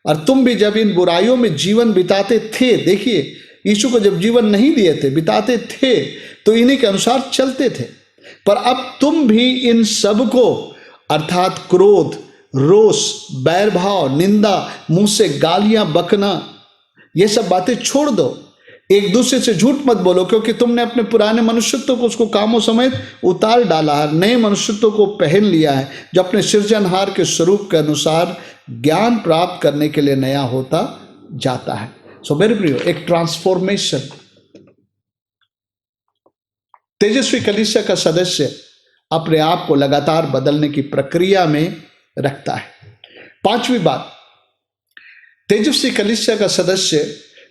और तुम भी जब इन बुराइयों में जीवन बिताते थे, देखिए यीशु को जब जीवन नहीं दिए थे, बिताते थे, तो इन्हीं के अनुसार चलते थे। पर अब तुम भी इन सब को, अर्थात क्रोध, रोष, बैरभाव, निंदा, मुंह से गालियां बकना, ये सब बातें छोड़ दो। एक दूसरे से झूठ मत बोलो, क्योंकि तुमने अपने पुराने मनुष्यत्व को उसको कामों समेत उतार डाला है, नए मनुष्यत्व को पहन लिया है, जो अपने सृजनहार के स्वरूप के अनुसार ज्ञान प्राप्त करने के लिए नया होता जाता है। सो मेरे प्रियो, एक ट्रांसफॉर्मेशन तेजस्वी कलीसिया का सदस्य अपने आप को लगातार बदलने की प्रक्रिया में रखता है। पांचवी बात, तेजस्वी कलीसिया का सदस्य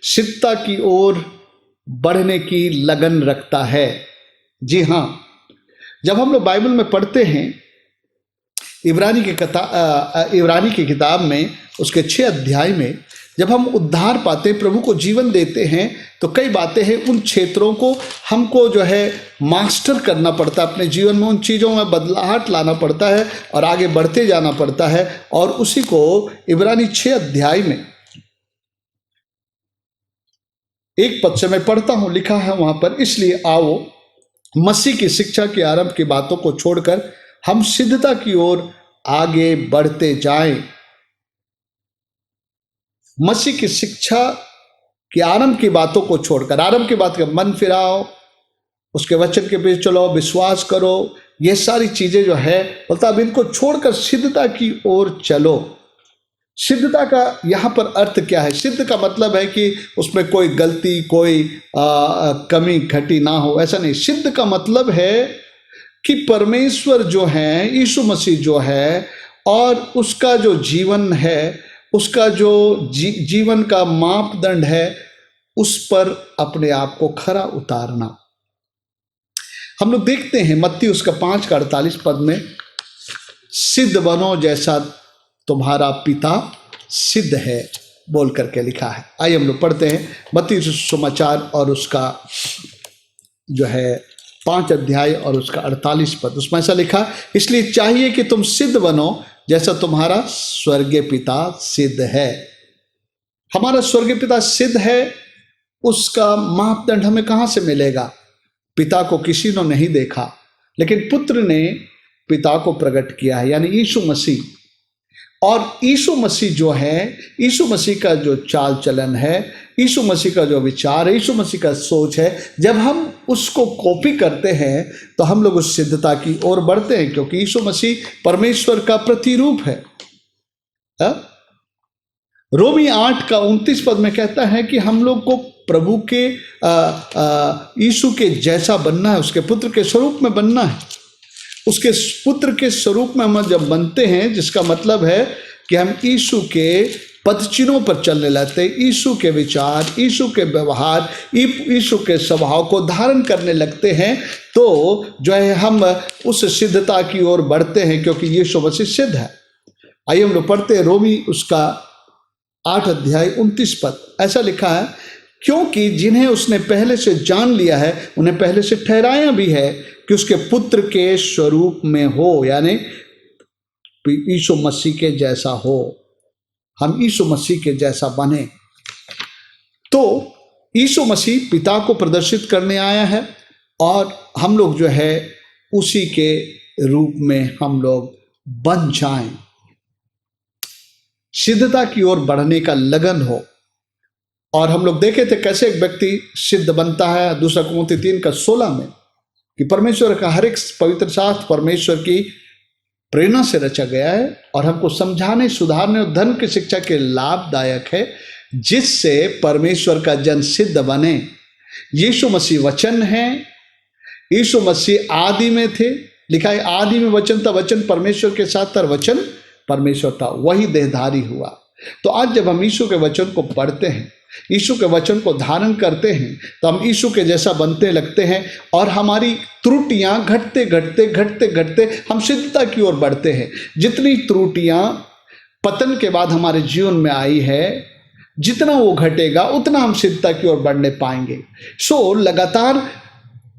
सिद्धता की ओर बढ़ने की लगन रखता है। जी हाँ, जब हम लोग बाइबल में पढ़ते हैं, इब्रानी की किताब में उसके 6 अध्याय में जब हम उद्धार पाते, प्रभु को जीवन देते हैं, तो कई बातें हैं, उन क्षेत्रों को हमको जो है मास्टर करना पड़ता है अपने जीवन में, उन चीज़ों में बदलाहट लाना पड़ता है और आगे बढ़ते जाना पड़ता है। और उसी को इब्रानी 6 अध्याय में 1 पद से मैं पढ़ता हूं, लिखा है वहां पर, इसलिए आओ मसीह की शिक्षा के आरंभ की बातों को छोड़कर हम सिद्धता की ओर आगे बढ़ते जाएं। मसीह की शिक्षा के आरंभ की बातों को छोड़कर, आरंभ की बात का मन फिराओ, उसके वचन के पीछे चलो, विश्वास करो, ये सारी चीजें जो है बोलता अब इनको छोड़कर सिद्धता की ओर चलो। सिद्धता का यहाँ पर अर्थ क्या है? सिद्ध का मतलब है कि उसमें कोई गलती, कोई कमी घटी ना हो, ऐसा नहीं। सिद्ध का मतलब है कि परमेश्वर जो है, यीशु मसीह जो है, और उसका जो जीवन है, उसका जो जीवन का मापदंड है, उस पर अपने आप को खरा उतारना। हम लोग देखते हैं मत्ती उसका 5:48 पद में, सिद्ध बनो जैसा तुम्हारा पिता सिद्ध है बोल करके लिखा है। आइए हम लोग पढ़ते हैं मत्ती सुसमाचार और उसका जो है 5 अध्याय और उसका 48 पद। उसमें ऐसा लिखा, इसलिए चाहिए कि तुम सिद्ध बनो जैसा तुम्हारा स्वर्गीय पिता सिद्ध है। हमारा स्वर्गीय पिता सिद्ध है, उसका मापदंड हमें कहाँ से मिलेगा? पिता को किसी ने नहीं देखा, लेकिन पुत्र ने पिता को प्रकट किया है, यानी यीशु मसीह। और यीशु मसीह जो है, यीशु मसीह का जो चाल चलन है, यीशु मसीह का जो विचार है, यीशु मसीह का सोच है, जब हम उसको कॉपी करते हैं तो हम लोग उस सिद्धता की ओर बढ़ते हैं, क्योंकि यीशु मसीह परमेश्वर का प्रतिरूप है। रोमी 8:29 पद में कहता है कि हम लोग को प्रभु के यीशु के जैसा बनना है, उसके पुत्र के स्वरूप में बनना है। उसके पुत्र के स्वरूप में हम जब बनते हैं, जिसका मतलब है कि हम यीशु के पदचिन्हों पर चलने लगते हैं, यीशु के विचार, यीशु के व्यवहार, यीशु के स्वभाव को धारण करने लगते हैं, तो जो है हम उस सिद्धता की ओर बढ़ते हैं, क्योंकि यीशु मसीह सिद्ध है। आइए हम लोग पढ़ते हैं रोमी उसका 8 अध्याय 29 पद। ऐसा लिखा है, क्योंकि जिन्हें उसने पहले से जान लिया है, उन्हें पहले से ठहराया भी है कि उसके पुत्र के स्वरूप में हो, यानी यीशु मसीह के जैसा हो, हम यीशु मसीह के जैसा बने। तो यीशु मसीह पिता को प्रदर्शित करने आया है, और हम लोग जो है उसी के रूप में हम लोग बन जाएं। सिद्धता की ओर बढ़ने का लगन हो। और हम लोग देखे थे कैसे एक व्यक्ति सिद्ध बनता है, 2 कुरिन्थियों 3:16 में, कि परमेश्वर का हर एक पवित्र शास्त्र परमेश्वर की प्रेरणा से रचा गया है और हमको समझाने, सुधारने और धर्म की शिक्षा के लाभदायक है, जिससे परमेश्वर का जन सिद्ध बने। यीशु मसीह वचन है, यीशु मसीह आदि में थे, लिखा है आदि में वचन था, वचन परमेश्वर के साथ था, वचन परमेश्वर था, वही देहधारी हुआ। तो आज जब हम यीशु के वचन को पढ़ते हैं, यीशु के वचन को धारण करते हैं, तो हम यीशु के जैसा बनते लगते हैं, और हमारी त्रुटियां घटते घटते घटते घटते हम सिद्धता की ओर बढ़ते हैं। जितनी त्रुटियां पतन के बाद हमारे जीवन में आई है, जितना वो घटेगा उतना हम सिद्धता की ओर बढ़ने पाएंगे। सो लगातार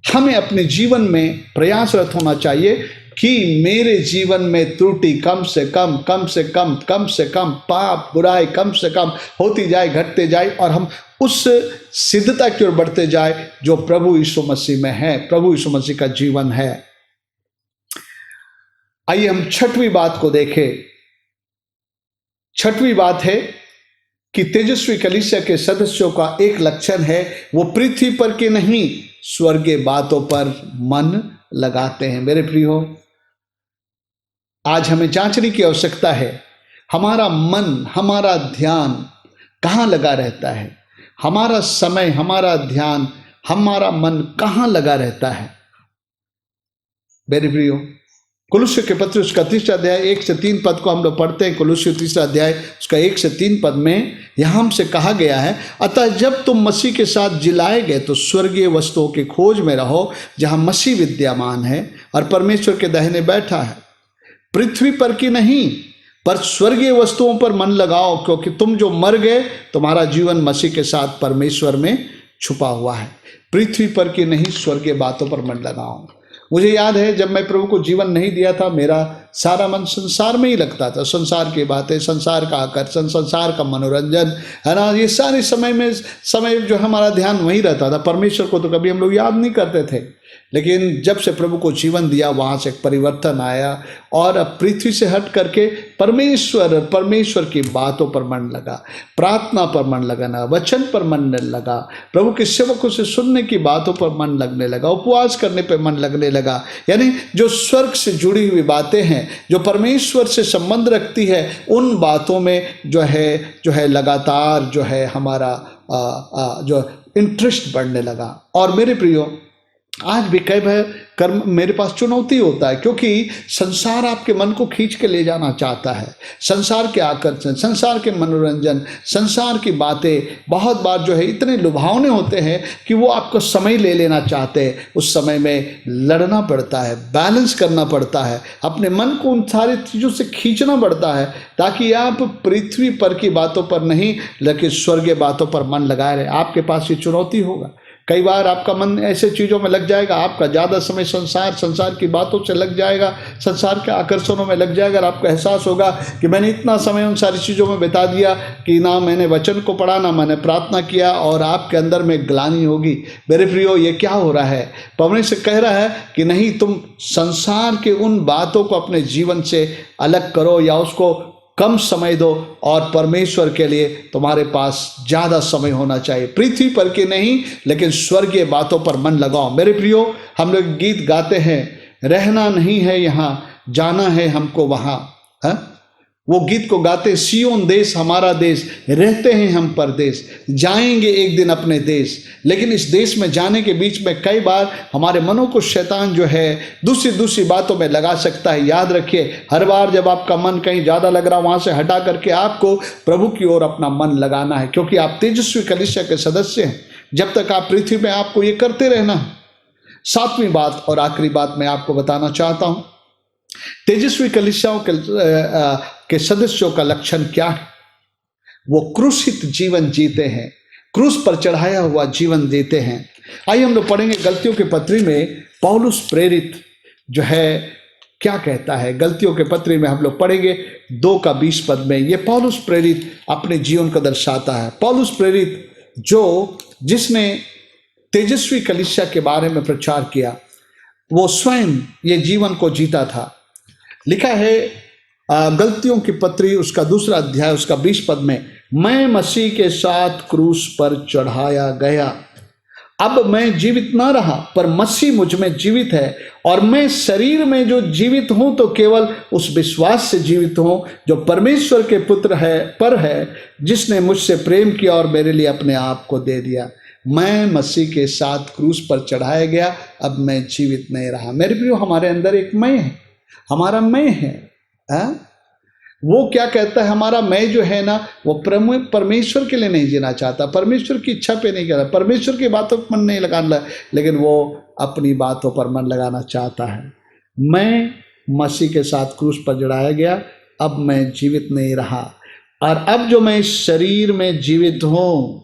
हमें अपने जीवन में प्रयासरत होना चाहिए कि मेरे जीवन में त्रुटि कम से कम, कम से कम, कम से कम, पाप बुराई कम से कम होती जाए, घटते जाए, और हम उस सिद्धता की ओर बढ़ते जाए जो प्रभु यीशु मसीह में है, प्रभु यीशु मसीह का जीवन है। आइए हम 6वीं बात को देखें। 6वीं बात है कि तेजस्वी कलीसिया के सदस्यों का एक लक्षण है, वो पृथ्वी पर के नहीं स्वर्गीय बातों पर मन लगाते हैं। मेरे प्रियो, आज हमें जांचने की आवश्यकता है, हमारा मन, हमारा ध्यान कहाँ लगा रहता है। हमारा समय, हमारा ध्यान, हमारा मन कहाँ लगा रहता है। मेरे प्रियो, कुलुस्सियों के पत्र उसका 3 अध्याय 1 से 3 पद को हम लोग पढ़ते हैं। कुलुस्सियों 3 अध्याय उसका 1 से 3 पद में यहाँ हमसे कहा गया है, अतः जब तुम मसीह के साथ जिलाए गए तो स्वर्गीय वस्तुओं की खोज में रहो, जहाँ मसीह विद्यमान है और परमेश्वर के दाहिने बैठा है। पृथ्वी पर की नहीं पर स्वर्गीय वस्तुओं पर मन लगाओ, क्योंकि तुम जो मर गए तुम्हारा जीवन मसीह के साथ परमेश्वर में छुपा हुआ है। पृथ्वी पर की नहीं स्वर्गीय बातों पर मन लगाओ। मुझे याद है, जब मैं प्रभु को जीवन नहीं दिया था, मेरा सारा मन संसार में ही लगता था। संसार की बातें, संसार का आकर्षण, संसार का मनोरंजन, है ना, ये सारे समय जो हमारा ध्यान वहीं रहता था। परमेश्वर को तो कभी हम लोग याद नहीं करते थे। लेकिन जब से प्रभु को जीवन दिया, वहाँ से एक परिवर्तन आया और अब पृथ्वी से हट करके परमेश्वर की बातों पर मन लगा, प्रार्थना पर मन लगाना, वचन पर मन लगा, प्रभु के सेवकों से सुनने की बातों पर मन लगने लगा, उपवास करने पर मन लगने लगा। यानी जो स्वर्ग से जुड़ी हुई बातें हैं, जो परमेश्वर से संबंध रखती है, उन बातों में जो है लगातार जो है हमारा जो इंटरेस्ट बढ़ने लगा। और मेरे प्रियो, आज भी कई बार मेरे पास चुनौती होता है, क्योंकि संसार आपके मन को खींच के ले जाना चाहता है। संसार के आकर्षण, संसार के मनोरंजन, संसार की बातें बहुत बार जो है इतने लुभावने होते हैं कि वो आपको समय ले लेना चाहते हैं। उस समय में लड़ना पड़ता है, बैलेंस करना पड़ता है, अपने मन को उन सारी चीज़ों से खींचना पड़ता है, ताकि आप पृथ्वी पर की बातों पर नहीं लेकिन स्वर्गीय बातों पर मन लगाए रहे। आपके पास ये चुनौती होगा। कई बार आपका मन ऐसे चीज़ों में लग जाएगा, आपका ज़्यादा समय संसार की बातों से लग जाएगा, संसार के आकर्षणों में लग जाएगा और आपको एहसास होगा कि मैंने इतना समय उन सारी चीज़ों में बिता दिया कि ना मैंने वचन को पढ़ा, ना मैंने प्रार्थना किया, और आपके अंदर में ग्लानि होगी। मेरे प्रियो, ये क्या हो रहा है? परमेश्वर से कह रहा है कि नहीं, तुम संसार के उन बातों को अपने जीवन से अलग करो या उसको कम समय दो, और परमेश्वर के लिए तुम्हारे पास ज़्यादा समय होना चाहिए। पृथ्वी पर के नहीं लेकिन स्वर्गीय बातों पर मन लगाओ। मेरे प्रियो, हम लोग गीत गाते हैं, रहना नहीं है यहाँ, जाना है हमको वहाँ, है? वो गीत को गाते, सियोन देश हमारा देश, रहते हैं हम परदेश, जाएंगे एक दिन अपने देश। लेकिन इस देश में जाने के बीच में कई बार हमारे मनों को शैतान जो है दूसरी बातों में लगा सकता है। याद रखिए, हर बार जब आपका मन कहीं ज़्यादा लग रहा, वहाँ से हटा करके आपको प्रभु की ओर अपना मन लगाना है, क्योंकि आप तेजस्वी कलीसिया के सदस्य हैं। जब तक आप पृथ्वी में, आपको ये करते रहना है। 7वीं बात और आखिरी बात मैं आपको बताना चाहता हूँ, तेजस्वी कलीसियाओं के सदस्यों का लक्षण क्या है? वो क्रूसित जीवन जीते हैं, क्रूस पर चढ़ाया हुआ जीवन जीते हैं। आइए हम लोग पढ़ेंगे गलतियों के पत्री में पौलुस प्रेरित जो है क्या कहता है। गलतियों के पत्री में हम लोग पढ़ेंगे 2:20 में। ये पौलुस प्रेरित अपने जीवन को दर्शाता है। पौलुस प्रेरित जिसने तेजस्वी कलीसिया के बारे में प्रचार किया, वो स्वयं ये जीवन को जीता था। लिखा है गलतियों की पत्री उसका 2 अध्याय उसका 20 में, मैं मसीह के साथ क्रूस पर चढ़ाया गया, अब मैं जीवित न रहा पर मसीह मुझ में जीवित है, और मैं शरीर में जो जीवित हूं तो केवल उस विश्वास से जीवित हूं जो परमेश्वर के पुत्र है, जिसने मुझसे प्रेम किया और मेरे लिए अपने आप को दे दिया। मैं मसीह के साथ क्रूस पर चढ़ाया गया, अब मैं जीवित नहीं रहा। मेरे प्रियो, हमारे अंदर एक मैं है, हमारा मैं है। वो क्या कहता है? हमारा मैं जो है ना, वो परमेश्वर के लिए नहीं जीना चाहता, परमेश्वर की इच्छा पे नहीं करता, परमेश्वर की बातों पर मन नहीं लगाना, लेकिन वो अपनी बातों पर मन लगाना चाहता है। मैं मसीह के साथ क्रूस पर चढ़ाया गया, अब मैं जीवित नहीं रहा, और अब जो मैं इस शरीर में जीवित हूं।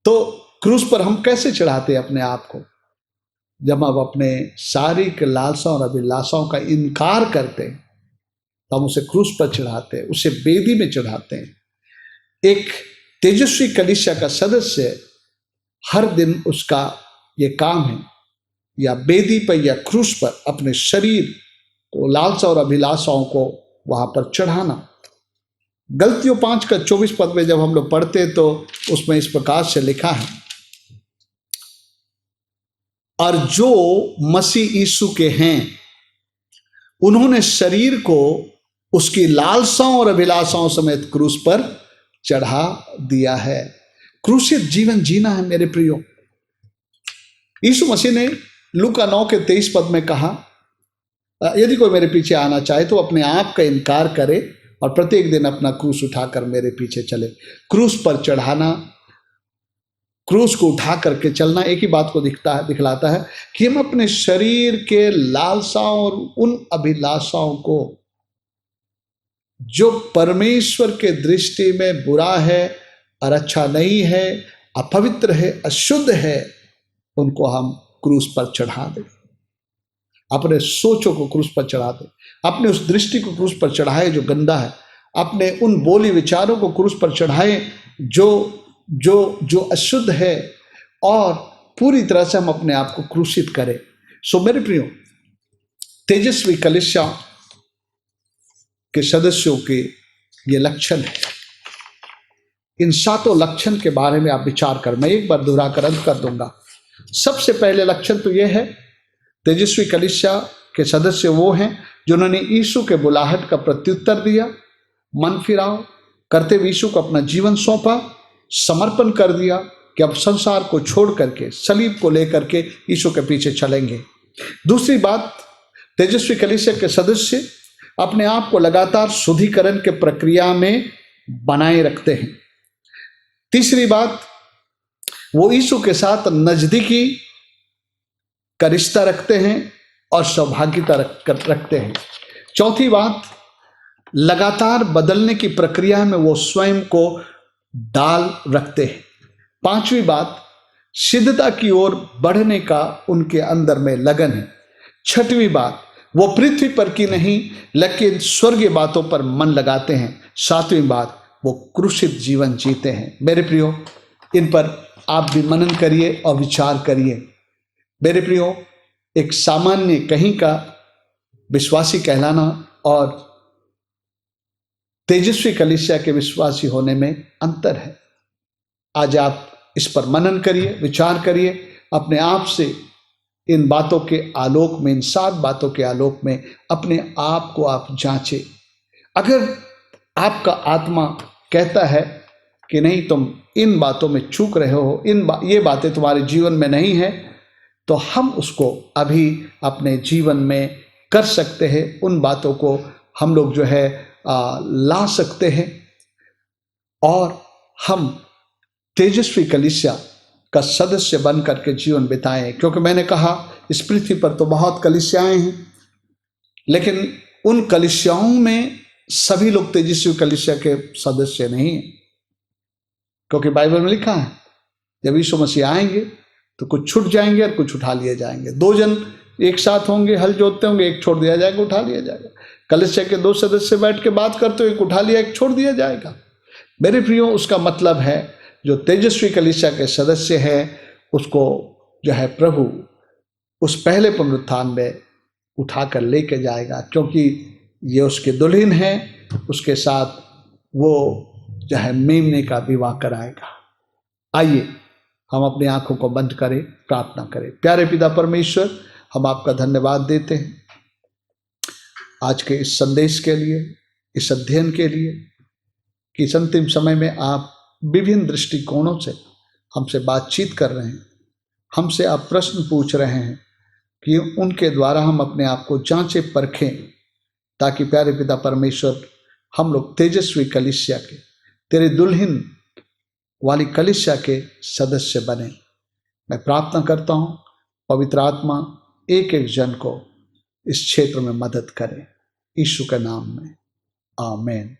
तो क्रूस पर हम कैसे चढ़ाते हैं अपने आप को? जब हम अपने शारीरिक लालसाओं और अभिलाषाओं का इनकार करते हैं तो हम उसे क्रूस पर चढ़ाते हैं, उसे बेदी में चढ़ाते हैं। एक तेजस्वी कलीसिया का सदस्य हर दिन उसका ये काम है, या बेदी पर या क्रूस पर अपने शरीर को, लालसा और अभिलाषाओं को वहां पर चढ़ाना। गलतियों 5 का 24 पद में जब हम लोग पढ़ते हैं तो उसमें इस प्रकार से लिखा है, और जो मसीह यीशु के हैं उन्होंने शरीर को उसकी लालसाओं और अभिलाषाओं समेत क्रूस पर चढ़ा दिया है। क्रूसित जीवन जीना है मेरे प्रियो। यीशु मसीह ने लूका 9 के 23 पद में कहा, यदि कोई मेरे पीछे आना चाहे तो अपने आप का इनकार करे और प्रत्येक दिन अपना क्रूस उठाकर मेरे पीछे चले। क्रूस पर चढ़ाना, क्रूस को उठा करके चलना एक ही बात को दिखलाता है कि हम अपने शरीर के लालसाओं और उन अभिलाषाओं को जो परमेश्वर के दृष्टि में बुरा है और अच्छा नहीं है, अपवित्र है, अशुद्ध है, उनको हम क्रूस पर चढ़ा दें। अपने सोचों को क्रूस पर चढ़ा दें, अपने उस दृष्टि को क्रूस पर चढ़ाए जो गंदा है, अपने उन बोली विचारों को क्रूस पर चढ़ाए जो जो जो अशुद्ध है, और पूरी तरह से हम अपने आप को क्रूसित करें। सो मेरे प्रियो, तेजस्वी कलीसिया के सदस्यों के ये लक्षण है। इन 7 लक्षण के बारे में आप विचार कर, मैं एक बार दोहरा कर अंत कर दूंगा। सबसे पहले लक्षण तो यह है, तेजस्वी कलीसिया के सदस्य वो हैं जिन्होंने यीशु के बुलाहट का प्रत्युत्तर दिया, मन फिराव करते हुए यीशु को अपना जीवन सौंपा, समर्पण कर दिया कि अब संसार को छोड़ करके, सलीब को लेकर के यीशु के पीछे चलेंगे। दूसरी बात, तेजस्वी कलीसिया के सदस्य अपने आप को लगातार शुद्धिकरण के प्रक्रिया में बनाए रखते हैं। तीसरी बात, वो यीशु के साथ नजदीकी का रिश्ता रखते हैं और सौभाग्यता रखते हैं। चौथी बात, लगातार बदलने की प्रक्रिया में वो स्वयं को डाल रखते हैं। पांचवी बात, सिद्धता की ओर बढ़ने का उनके अंदर में लगन है। छठवीं बात, वो पृथ्वी पर की नहीं लेकिन स्वर्गीय बातों पर मन लगाते हैं। सातवीं बात, वो क्रूसित जीवन जीते हैं। मेरे प्रियो, इन पर आप भी मनन करिए और विचार करिए। मेरे प्रियो, एक सामान्य कहीं का विश्वासी कहलाना और तेजस्वी कलीसिया के विश्वासी होने में अंतर है। आज आप इस पर मनन करिए, विचार करिए, अपने आप से इन बातों के आलोक में, इन 7 बातों के आलोक में अपने आप को आप जांचें। अगर आपका आत्मा कहता है कि नहीं, तुम इन बातों में चूक रहे हो, ये बातें तुम्हारे जीवन में नहीं है, तो हम उसको अभी अपने जीवन में कर सकते हैं। उन बातों को हम लोग जो है ला सकते हैं और हम तेजस्वी कलीसिया का सदस्य बन करके जीवन बिताएं। क्योंकि मैंने कहा, इस पृथ्वी पर तो बहुत कलीसियाएं हैं, लेकिन उन कलीसियाओं में सभी लोग तेजस्वी कलीसिया के सदस्य नहीं हैं। क्योंकि बाइबल में लिखा है, जब यीशु मसीह आएंगे तो कुछ छूट जाएंगे और कुछ उठा लिए जाएंगे। 2 जन एक साथ होंगे, हल जोतते होंगे, एक छोड़ दिया जाएगा, उठा लिया जाएगा। कलीसिया के 2 सदस्य बैठ के बात करते हो, एक उठा लिया, एक छोड़ दिया जाएगा। मेरे प्रियो, उसका मतलब है जो तेजस्वी कलीसिया के सदस्य है उसको जो है प्रभु उस पहले पुनरुत्थान में उठा कर लेके जाएगा, क्योंकि ये उसके दुल्हन है, उसके साथ वो जो है मेमने का विवाह कराएगा। आइए हम अपनी आंखों को बंद करें, प्रार्थना करें। प्यारे पिता परमेश्वर, हम आपका धन्यवाद देते हैं आज के इस संदेश के लिए, इस अध्ययन के लिए, कि इस अंतिम समय में आप विभिन्न दृष्टिकोणों से हमसे बातचीत कर रहे हैं, हमसे आप प्रश्न पूछ रहे हैं कि उनके द्वारा हम अपने आप को जांचें परखें, ताकि प्यारे पिता परमेश्वर हम लोग तेजस्वी कलीसिया के, तेरे दुल्हन वाली कलीसिया के सदस्य बने। मैं प्रार्थना करता हूँ, पवित्र आत्मा एक एक जन को इस क्षेत्र में मदद करे, यीशु के नाम में, आमीन।